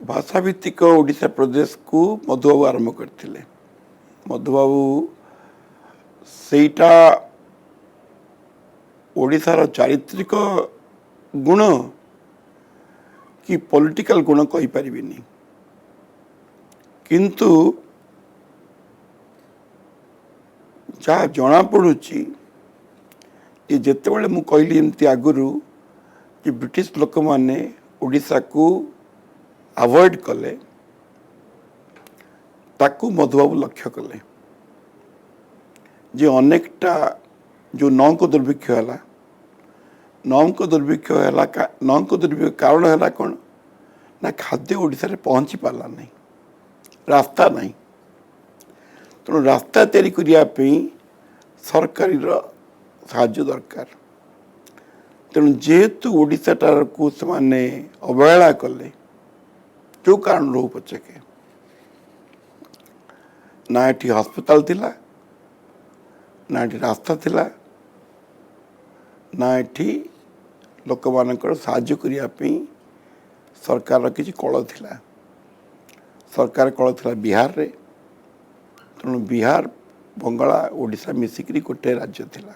भाषा भित्तिक ओडिशा प्रदेश को मधुबाबू आरंभ करथिले। मधुबाबू सेटा ओडिशार चारित्रिक गुण कि पॉलिटिकल गुण कहि परिबिनी किंतु जहाँ जना पड़ुची ये जिते बड़े मु कहली एमती आगुरु कि ब्रिटिश लोक माने ओडिशा को अवॉइड कले ताकू मधुबाबू लक्ष्य कले जे अनेकटा जो नौक दुर्भिक्ष है नौक दुर्भिक्ष है नौक दुर्भिक्ष कारण है कौन ना खाद्य ओडिशा रे पहुँची पारा नहीं रास्ता नहीं। तेणु रास्ता तैयारी करने सरकारी साहाय्य दरकार। तेणु जेहेतु ओडिशाटार को से अवहेला कले जो कारण रो पचके ना एटी हस्पिटाल थिला ना एटी रास्ता थिला ना एटी लोक मानकर साहाय्य करने सरकार किसी कल थिला। सरकार कल थिला बिहार रे। तेणु बिहार बंगाला ओडिशा मिसिकी गोटे राज्य थिला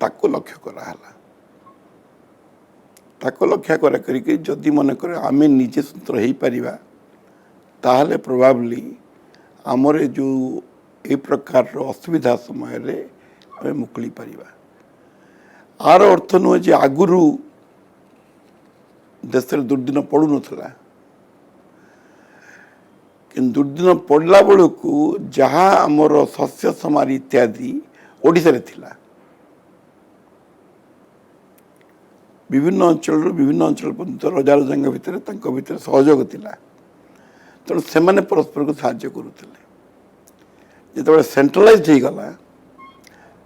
ताको लक्ष्य कराला। ताको लक्ष्य करके जदि मनकर आमे निजे स्वतंत्र हो पारिबा ताहले प्रोबाब्ली आमर जो ए प्रकार असुविधा समय रे आमे मुक्ति पारिबा। आर अर्थ नुहे जे आगुरु देश दुर्दिन पड़ू नथला कि दुर्दिन पड़ला बेलू जहाँ आमर शस्य समार इत्यादि ओडिशा रे थिला विभिन्न अंचल पर्यंत रजा रजांग भितर सहयोग थिला। तेणु से परस्पर को साहाय्य करुले जिते सेंट्रलाइज हो गला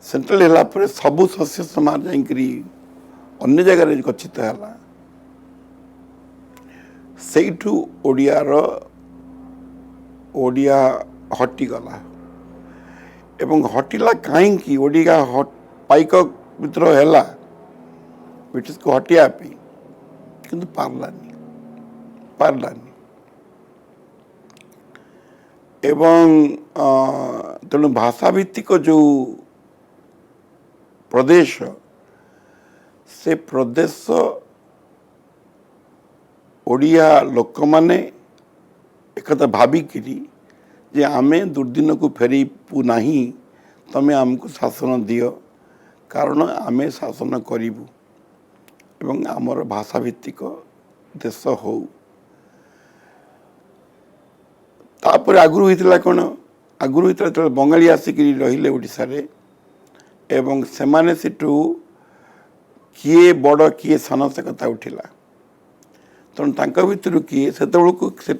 सेंट्रल होला पर सबु शस्य समार जाकरी अन्य जगह गच्छित है सेठू ओडिया हटिगला एवं हटिला कहीं ओडिया पाइक विद्रोह है ब्रिटिश को हटिया किंतु पारलानी एवं तेणु भाषा भित्तिक जो प्रदेश से प्रदेश ओडिया लोक माने एकथा भाविकी जे आमे दुर्दिन को फेरबू नहीं तमे आमको शासन दियो कारण आमे शासन करूँ एवं आमर भाषा भित्तिक देश हो तापर आगुरी होता कौन आगुरी होता जो बंगाली आसिक रहिले ओडिशा रे एवं सेमाने सेठू किए बड़ किए सान से कथा उठिला तेणु तांका भितर किए से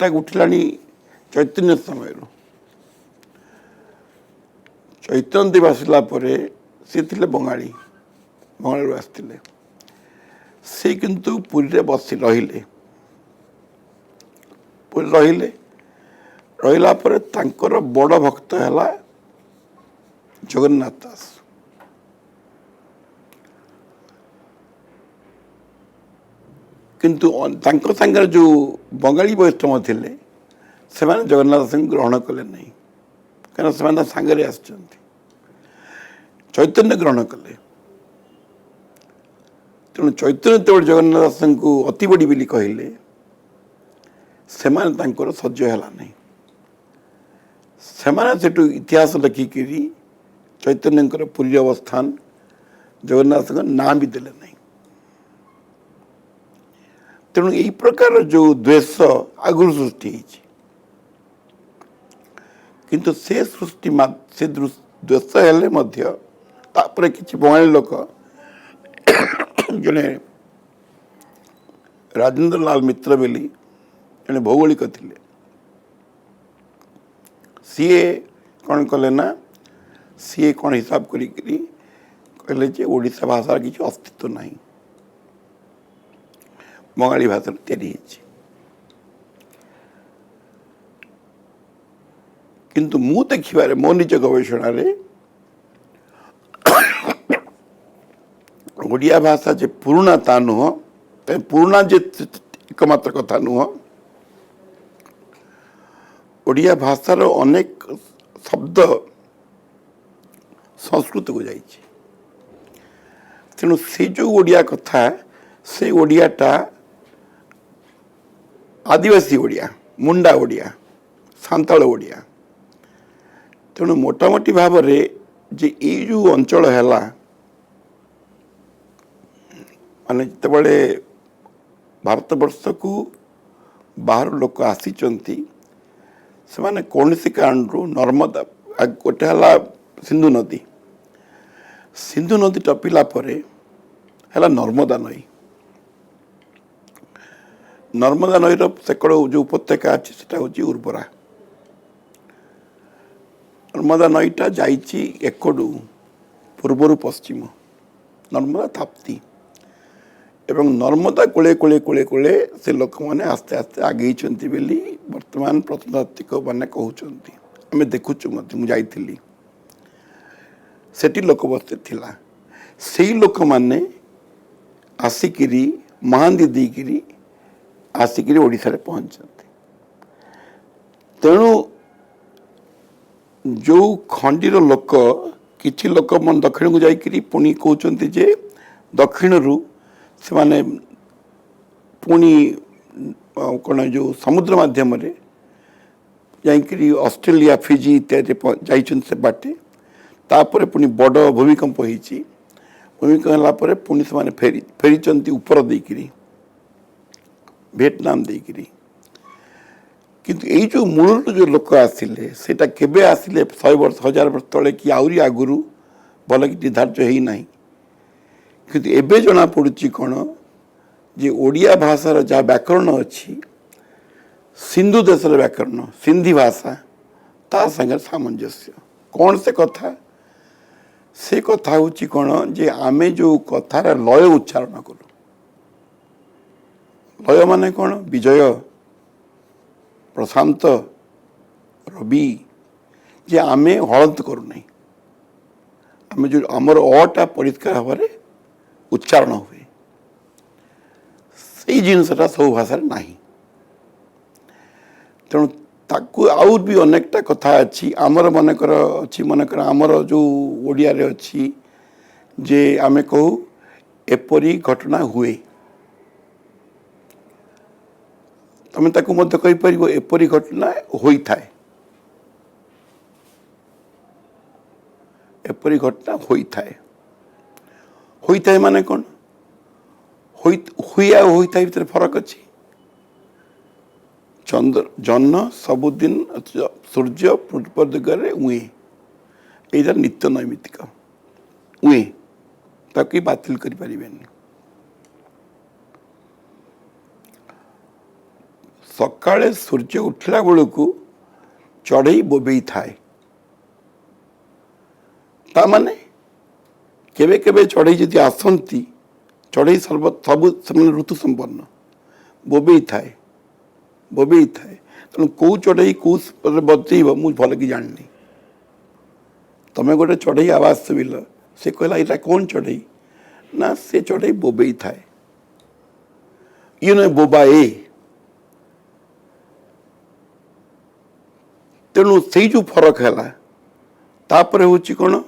उठिला चैतन्य समय चैतन्य देव आसला सी थे बंगाली बंगाली आसते से किंतु पुरी बसी रहिले पुरी रहिले रहिला परे तांकर बड़ भक्त है जगन्नाथ दास किंतु तांकर संगे जो बंगाली वैष्णव थिले से जगन्नाथ दास ग्रहण कले नहीं कहीं से सांगे आस चैतन्य ग्रहण कले तेणु चैतन्य तो जगन्नाथ दास को अति बड़ी बोली कहले से सह्य है नहीं से इतिहास लिखिकी चैतन्य पुरी अवस्थान जगन्नाथ ना भी देले नहीं तेणु यही प्रकार जो द्वेष आगुरी सृष्टि किंतु से सृष्टि से द्वेष हेले तापर किसी बंगाली लोक जड़े राजेंद्र लाल मित्र बोली जड़े भौगोलिक थे सीए कौन कले ना सीए कौन हिसाब कहले ओडिशा भाषा किसी अस्तित्व नहीं बंगाली भाषा तैयारी किंतु मु देखिबारे मो निज गवेषणा ओडिया भाषा जे पुराना ता नुह पुराना जे एकमात्र कथा नुह ओडिया भाषार अनेक शब्द संस्कृत को जाइए तेणु से जो ओडिया कथा से ओडियाटा आदिवासी ओडिया मुंडा ओडिया सांताल ओडिया तेणु मोटामोटी भाव रे जे ये जो अंचल है माने जिते भारत वर्ष को बाहर लोक आसी से माने कौन सी कारण नर्मदा गोटे है सिंधु नदी टपिला है नर्मदा नई नर्मदा नईर सेकड़ जो उपत्यका अच्छी से हूँ उर्वरा नर्मदा नईटा जाइए एकड़ू पूर्वर पश्चिम नर्मदा ताप्ती एवं नर्मदा कोले कोले कोले कोले से लोक मैंने आस्ते आस्ते आगे बोली वर्तमान प्रत्नतात्विक मैंने कहते आम देखुचु मुझे सेठी लोक बस्ती थिला से लोक मैंने आसिकी महांदी देकिरी आसिकी ओडिशा रे पहुंचते तेणु जो खंडीर लोक किछि लोक मन दक्षिण को जाइकरी पुणी कहते जे दक्षिण रु से माने पुणी कौन जो समुद्र माध्यम जाइकरी ऑस्ट्रेलिया फिजी इत्यादि जाइछन से बाटे तापर पुणी बड़ भूमिकंप होइछि भूमिकंप होला परे पुणी से माने फेरी ऊपर देकिरी वियतनाम देकिरी किंतु यही जो मूल जो लोक आसिले सेटा केबे आसिले 100 वर्ष 1000 वर्ष तले कि आउरी आगुरु भल कि निर्धार्य है ना किंतु एबे जना पड़ुची कौन जे ओडिया भाषार जहाँ व्याकरण अच्छी सिंधु देशर व्याकरण सिंधी भाषा ता संगे सामंजस्य कौन से कथा हूँ कौन जे आमे जो कथार लय उच्चारण करूँ लय माने कौन विजय प्रशांत रवि जे आमे हलत करूना आम जो आमर अटा परिष्कार भाव उच्चारण हुए से जिनसा सब भाषा ना तेणु ताकू आउर भी अनेकटा कथा अच्छी आमर मनकर अच्छी मनकर आमर जो ओडिया रे अच्छी जे आमे कहू एपरी घटना हुए तमें ताकू मध्य कहि परिबो एपरी घटना होई थाए एपरी घटना होई थाए माने कौन हुई होई थाए भीतर फरक अछि चंद्र जन्न सबुदिन सूर्य पूर्व दिगरे उए एटा नित्य नैमित्तिक उए ताकि बातिल करि परिबेनी सकाळे सूर्य उठला बेलू चढ़ई बोबई थाए ता माने केबे केबे चढ़ई जदि आसंती चढ़ई सर्व सबु ऋतु संपन्न बोबई थाए तेणु कौ चढ़ई कौ बचेब मु भल कि जानी तमें गोटे चढ़ई आवाज सुविल से कहला यहाँ कौन चढ़ई ना से चढ़ई बोबई थाए ये न बोबाए तेणु से जो फरक है तापर हूँ कौन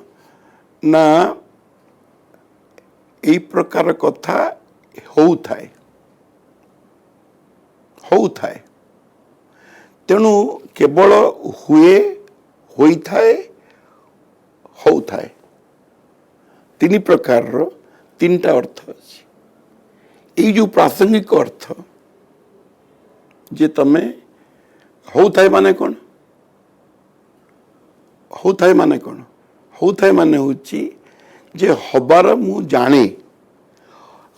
ना यही प्रकार कथा हो थाए तेणु केवल हुए होई थाए हो थाए तीन प्रकार तीन टा अर्थ अच्छी ये जो प्रासंगिक अर्थ जे तमें हो थाए माने कौन हो थाए माने कौन हो थाए माने होची जे हबार मु जाने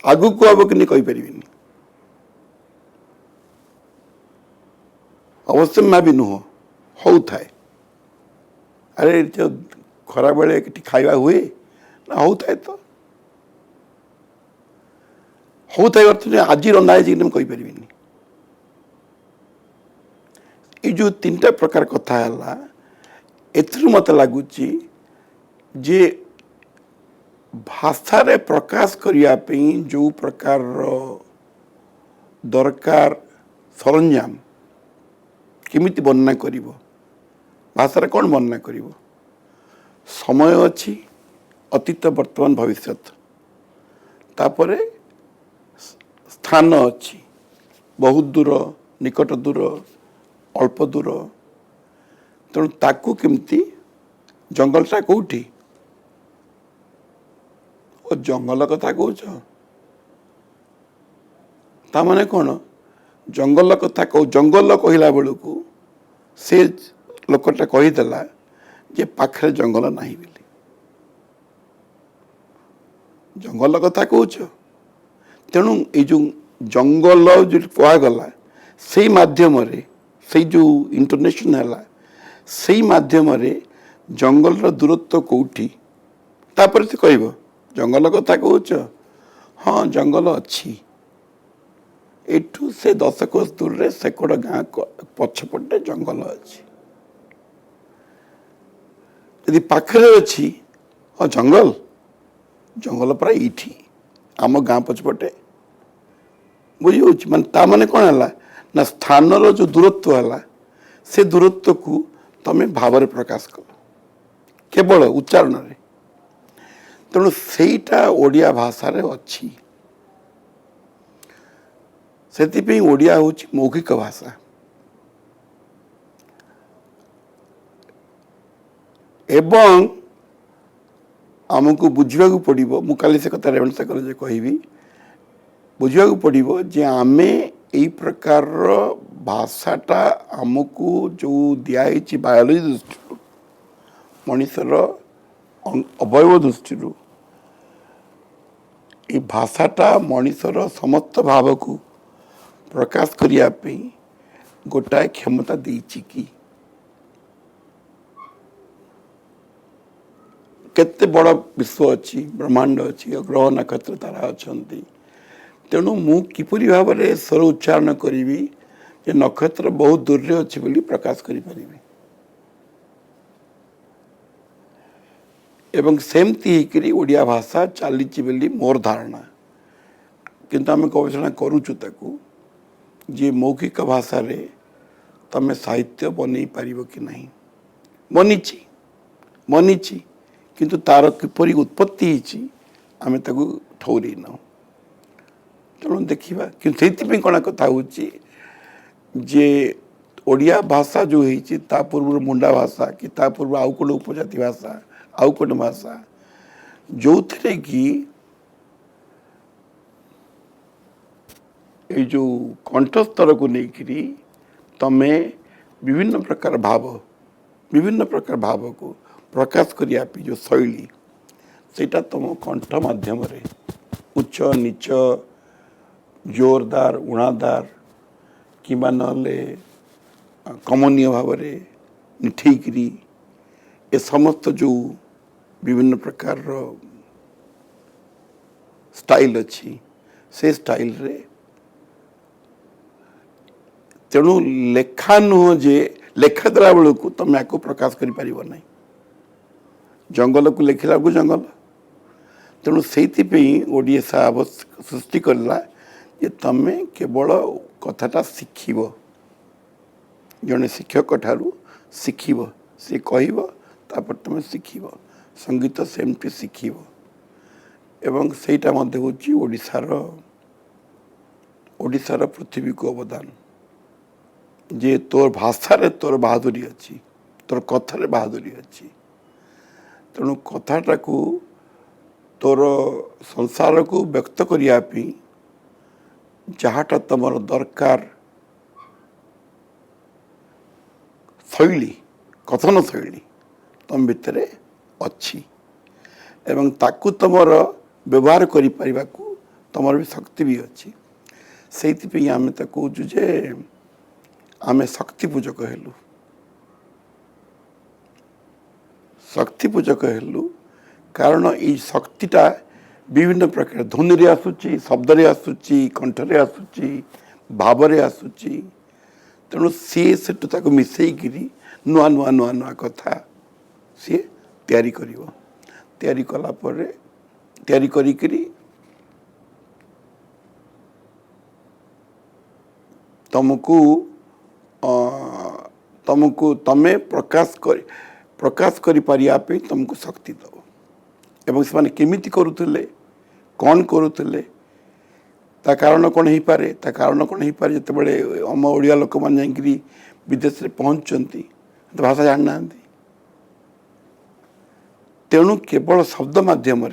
आगु को अब कि कहि परिबिनी अवश्य मैं भी नुह हो थाए अरे जो खरा बेले कि खाइबा हुए ना हो थाए तो हो थाए अर्थ आज रंधा है कहि परिबिनी ये जो तीन टा प्रकार कथा है एथरु मत लगुच जे भाषा रे प्रकाश करिया पे जो प्रकार दरकार सरंजाम किमिति वर्णना करिवो भाषा रे कौन वर्णना करिवो समय अच्छी अतीत वर्तमान भविष्यत तापरे स्थान अच्छी बहुत दूर निकट दूर अल्प दूर तेणु ताकू केमती जंगलटा कौटी और जंगल कथा कौच ता माने कौन जंगल कथा कौ जंगल कहला बेलू से लोकटा कहीदेला जे पाखरे जंगल नहीं बोली जंगल कथा कौच तेणु ये जो जंगल जो कहगला से माध्यम से जो इंटरनेशन है से माध्यम जंगल दूरत्व कौटी तापर से कहब जंगल कथा कौच हाँ जंगल अच्छी एठू से 10 कोस दूर रे सेकड़ गाँ पछपटे जंगल अच्छी यदि पाखरे अच्छी हाँ जंगल जंगल प्राय इठी आम गाँ पछपटे बुझी मान ता माने कौन है ना स्थान जो दूरत्व है से दूरत्व को तमें भाव प्रकाश कल केवल उच्चारण रे तेणु सेटा ओडिया भाषा रे अच्छी से ओडिया हूँ मौखिक भाषा एवं आमको बुझा पड़ो मुझे से कथा रेवणसा कॉलेज कहबी बुझा पड़ो जे आमे यही प्रकार भाषाटा आमको जो दिखाई बायोलोजी दृष्टि मनुष्यर अवयव दृष्टि ये भाषाटा मनुष्यर समस्त भाव को प्रकाश करने गोटाए क्षमता देछि कि केते बड़ विश्व अच्छी ब्रह्मांड अच्छी ग्रह नक्षत्र तारा अच्छा तेणु मु किपरि भाव में स्वर उच्चारण करी जे नक्षत्र बहुत दूर रे अच्छी बोली प्रकाश करि परिबे एवं सेमती होकरी ओडिया भाषा चली बोली मोर धारणा किंतु आम गवेषणा करुचु ताकू जे मौखिक भाषा रे तमें साहित्य बन पार कि नहीं बनी किंतु तार किपरि उत्पत्ति आम ठौरी न तेणु देखा कि कण कथा जे ओडिया भाषा जो होती पूर्व मुंडा भाषा कि पूर्व आउ कौन उपजाति भाषा आउ कौन भाषा जो थे कि ये जो कंठस्तर को लेकरी तमे विभिन्न प्रकार भाव को प्रकाश करिया जो शैली सेटा तुम कंठ माध्यम रे उच्च नीच जोरदार उणादार कि कमनीय भाव निठेकरी ए समस्त जो विभिन्न प्रकार स्टाइल अच्छी से स्टाइल रे तेणु लेखा नुह जे लेखा देला बेलू तुम या प्रकाश कर पार ना जंगल को लेखिला को जंगल तेणु से ओडिशा सृष्टि करला जे तमे केवल कथाटा शिखब जड़े शिक्षक ठारू शिखब सी कहपर तुम शिखब संगीत सेमती शिखब एवं सेटा मध्य होची ओडिशार पृथ्वी को अवदान जे तोर भाषा रे तोर बहादुरी अच्छी तोर कथार बहादुरी अच्छी तेणु कथाटा को तोर संसार को व्यक्त करने जहाँटा तुम दरकार शैली कथन शैली तुम भितर अच्छी एवं ताकू तुमर व्यवहार करि परिबा को तुमर भी शक्ति भी अच्छी से आम कहूँ जे आमे शक्ति पूजक हेलु शक्ति पूजक हेलु कारण ये शक्तिटा विभिन्न प्रकार ध्वनि रे आसुची शब्द रे आसुची कंठ रे आसुची भाव रे आसुची तेणु सी से मिसेकरी नुआ नुआ नुआ नुआ कथा सी तैयारी करिवो तैयारी कला पर तैयारी करी तुमको तमे प्रकाश करि पारिया पे तुमको शक्ति दब एवं से केमिति करुले कौन करुले ता कारण कौन हो पारे ता कारण कौन हो पारे जिते बड़े आम ओडिया लोक मैंने जाकरी विदेश में पहुँचती भाषा जान ना तेणु केवल शब्द माध्यम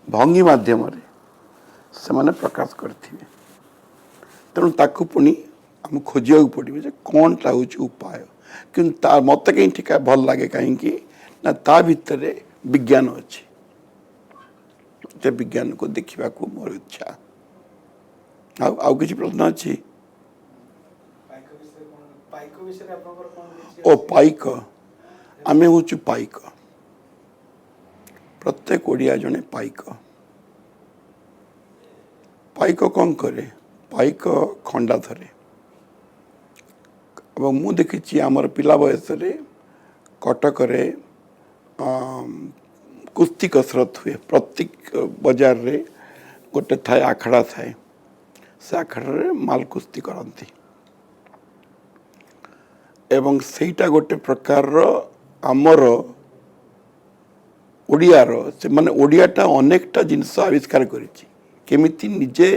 भंगी माध्यम से माने प्रकाश करथिबे तेणु ताकू पुणी आम खोजा पड़े कौन टा हूँ उपाय कि मत कहीं ठीक भल लगे कहीं ना ता भितर विज्ञान अच्छी विज्ञान को देखा मोर इच्छा आउ किसी प्रश्न अच्छी ओ पाइक आमे हूँ पाइक प्रत्येक ओडिया जने पाइक पाइक कौन करे पाइक खंडा धरे अब मु देखी आमर पिला बयस कटक कुस्ती कसरत हुए प्रत्येक बाजार रे गोटे थाए आखड़ा थाए से आखड़ा माल कुस्ती करती एवं सेटा गोटे प्रकार आमर ओडियार से माने ओडियाटा अनेकटा जिनस आविष्कार करिछि केमिति निजे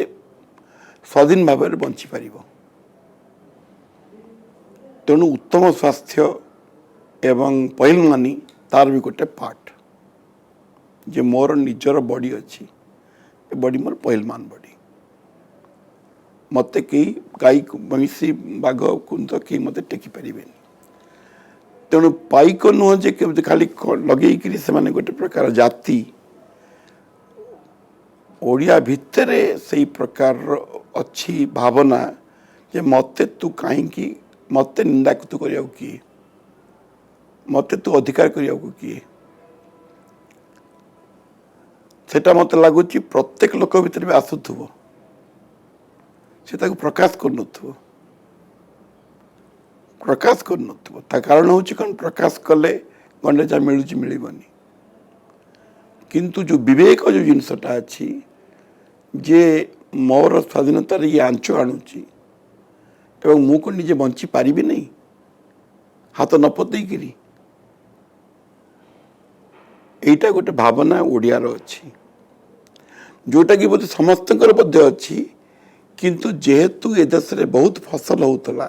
स्वाधीन भाव में बंची पार तेणु उत्तम स्वास्थ्य एवं पहलवानी तार भी गोटे पार्ट जे मोर निजर बॉडी अच्छी बॉडी मोर पहलवान बॉडी मत कई गाई महिषी बाघ कुंद कई मत टेकी पारे तेणु पाइक नुह जे खाली लगे से माने गोटे प्रकार जाति ओडिया भितरे से प्रकार अच्छी भावना जे मते तू कहीं मते निंदा तू करिया किए मते तू अधिकार करिया किए सेटा मत लगुच प्रत्येक लोक भितर भी आसुथुव से प्रकाश कर कारण हूँ कौन प्रकाश कले गंडे जहाँ मिलूँ मिलबनी किंतु जो विवेक जो जिनसटा अच्छी जे मोर स्वाधीनता ये आंच आणुची एवं मु को निजे बंची पारि नहीं हाथ न पतईकरी এইটা ଗୋଟେ ଭାବନା ଓଡ଼ିଆର ଅଛି, ଯେଉଁଟାକି ବୋଧେ ସମସ୍ତଙ୍କର ମଧ୍ୟ ଅଛି। କିନ୍ତୁ ଯେହେତୁ ଏ ଦେଶରେ ବହୁତ ଫସଲ ହେଉଥିଲା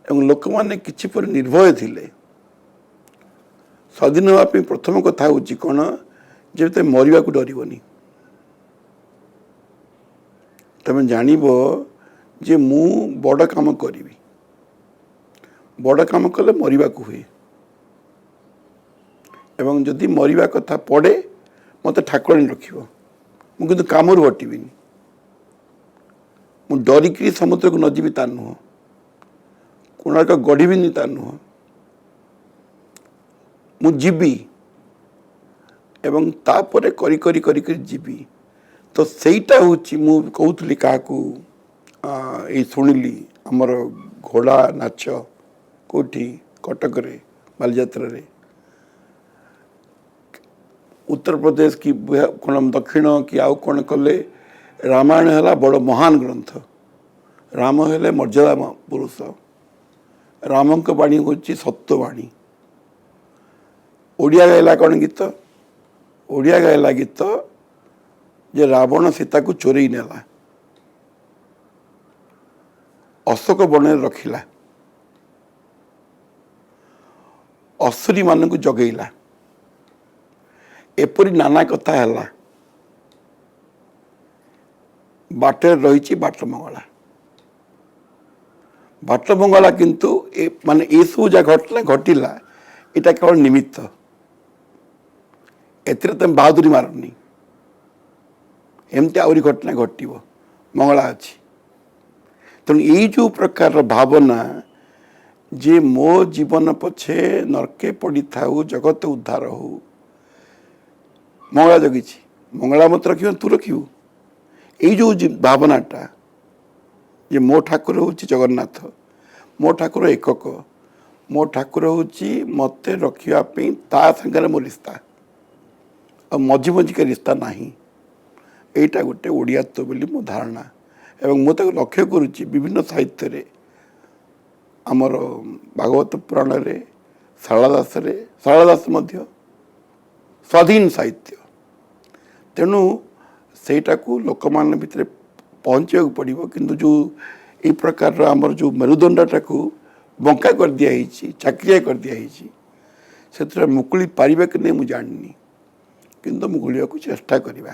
ଏବଂ ଲୋକମାନେ କିଛି ପରେ ନିର୍ଭୟ ଥିଲେ, ସ୍ୱାଧୀନ ହେବା ପାଇଁ ପ୍ରଥମ କଥା ହେଉଛି କ'ଣ, ଯେତେ ମରିବାକୁ ଡରିବନି। ତମେ ଜାଣିବ ଯେ ମୁଁ ବଡ଼ କାମ କରିବି, ବଡ଼ କାମ କଲେ ମରିବାକୁ ହୁଏ, ଏବଂ ଯଦି ମରିବା କଥା ପଡ଼େ ମୋତେ ଠାକୁରାଣୀ ରଖିବ, ମୁଁ କିନ୍ତୁ କାମରୁ ହଟିବିନି। ମୁଁ ଡରିକିରି ସମୁଦ୍ରକୁ ନ ଯିବି ତା ନୁହଁ, କୋଣାର୍କ ଗଢ଼ିବିନି ତା ନୁହଁ, ମୁଁ ଯିବି ଏବଂ ତାପରେ କରି କରି କରି କରି ଯିବି। ତ ସେଇଟା ହେଉଛି ମୁଁ କହୁଥିଲି କାହାକୁ ଏଇ ଶୁଣିଲି ଆମର ଘୋଡ଼ା ନାଚ କେଉଁଠି କଟକରେ ବାଲିଯାତ୍ରାରେ, ଉତ୍ତରପ୍ରଦେଶ କି କ'ଣ ଦକ୍ଷିଣ କି ଆଉ କ'ଣ କଲେ, ରାମାୟଣ ହେଲା ବଡ଼ ମହାନ ଗ୍ରନ୍ଥ, ରାମ ହେଲେ ମର୍ଯ୍ୟାଦା ପୁରୁଷ, ରାମଙ୍କ ବାଣୀ ହେଉଛି ସତ୍ୟବାଣୀ। ଓଡ଼ିଆ ଗାଇଲା କ'ଣ ଗୀତ, ଓଡ଼ିଆ ଗାଇଲା ଗୀତ ଯେ ରାବଣ ସୀତାକୁ ଚୋରେଇ ନେଲା, ଅଶୋକ ବନରେ ରଖିଲା, ଅସୁରୀ ମାନଙ୍କୁ ଜଗେଇଲା, ଏପରି ନାନା କଥା ହେଲା। ବାଟରେ ରହିଛି ବାଟମଙ୍ଗଳା, ବାଟମଙ୍ଗଳା କିନ୍ତୁ ମାନେ ଏସବୁ ଯାହା ଘଟିଲା ଏଇଟା କେବଳ ନିମିତ୍ତ, ଏଥିରେ ତମେ ବାହାଦୁରୀ ମାରନି, ଏମିତି ଆହୁରି ଘଟଣା ଘଟିବ, ମଙ୍ଗଳା ଅଛି। ତେଣୁ ଏଇ ଯେଉଁ ପ୍ରକାରର ଭାବନା ଯେ ମୋ ଜୀବନ ପଛେ ନର୍କେ ପଡ଼ିଥାଉ ଜଗତ ଉଦ୍ଧାର ହଉ, ମଙ୍ଗଳା ଜଗିଛି, ମଙ୍ଗଳା ମତେ ରଖିବ ତୁ ରଖିବୁ, ଏଇ ଯେଉଁ ଭାବନାଟା ଯେ ମୋ ଠାକୁର ହେଉଛି ଜଗନ୍ନାଥ, ମୋ ଠାକୁର ଏକକ, ମୋ ଠାକୁର ହେଉଛି ମୋତେ ରଖିବା ପାଇଁ, ତା ସାଙ୍ଗରେ ମୋ ରିସ୍ତା, ଆଉ ମଝି ମଝିକା ରିସ୍ତା ନାହିଁ। ଏଇଟା ଗୋଟେ ଓଡ଼ିଆତ୍ୱ ବୋଲି ମୋ ଧାରଣା, ଏବଂ ମୁଁ ତାକୁ ଲକ୍ଷ୍ୟ କରୁଛି ବିଭିନ୍ନ ସାହିତ୍ୟରେ, ଆମର ଭାଗବତ ପୁରାଣରେ, ଶାରଳା ଦାସ ମଧ୍ୟ ସ୍ୱାଧୀନ ସାହିତ୍ୟ। ତେଣୁ ସେଇଟାକୁ ଲୋକମାନଙ୍କ ଭିତରେ ପହଞ୍ଚିବାକୁ ପଡ଼ିବ। କିନ୍ତୁ ଯେଉଁ ଏଇ ପ୍ରକାରର ଆମର ଯେଉଁ ମେରୁଦଣ୍ଡଟାକୁ ବଙ୍କା କରିଦିଆହେଇଛି, ଚାକିରିଆ କରିଦିଆହେଇଛି, ସେଥିରେ ମୁକୁଳି ପାରିବେ କି ନାହିଁ ମୁଁ ଜାଣିନି, କିନ୍ତୁ ମୁକୁଳିବାକୁ ଚେଷ୍ଟା କରିବା।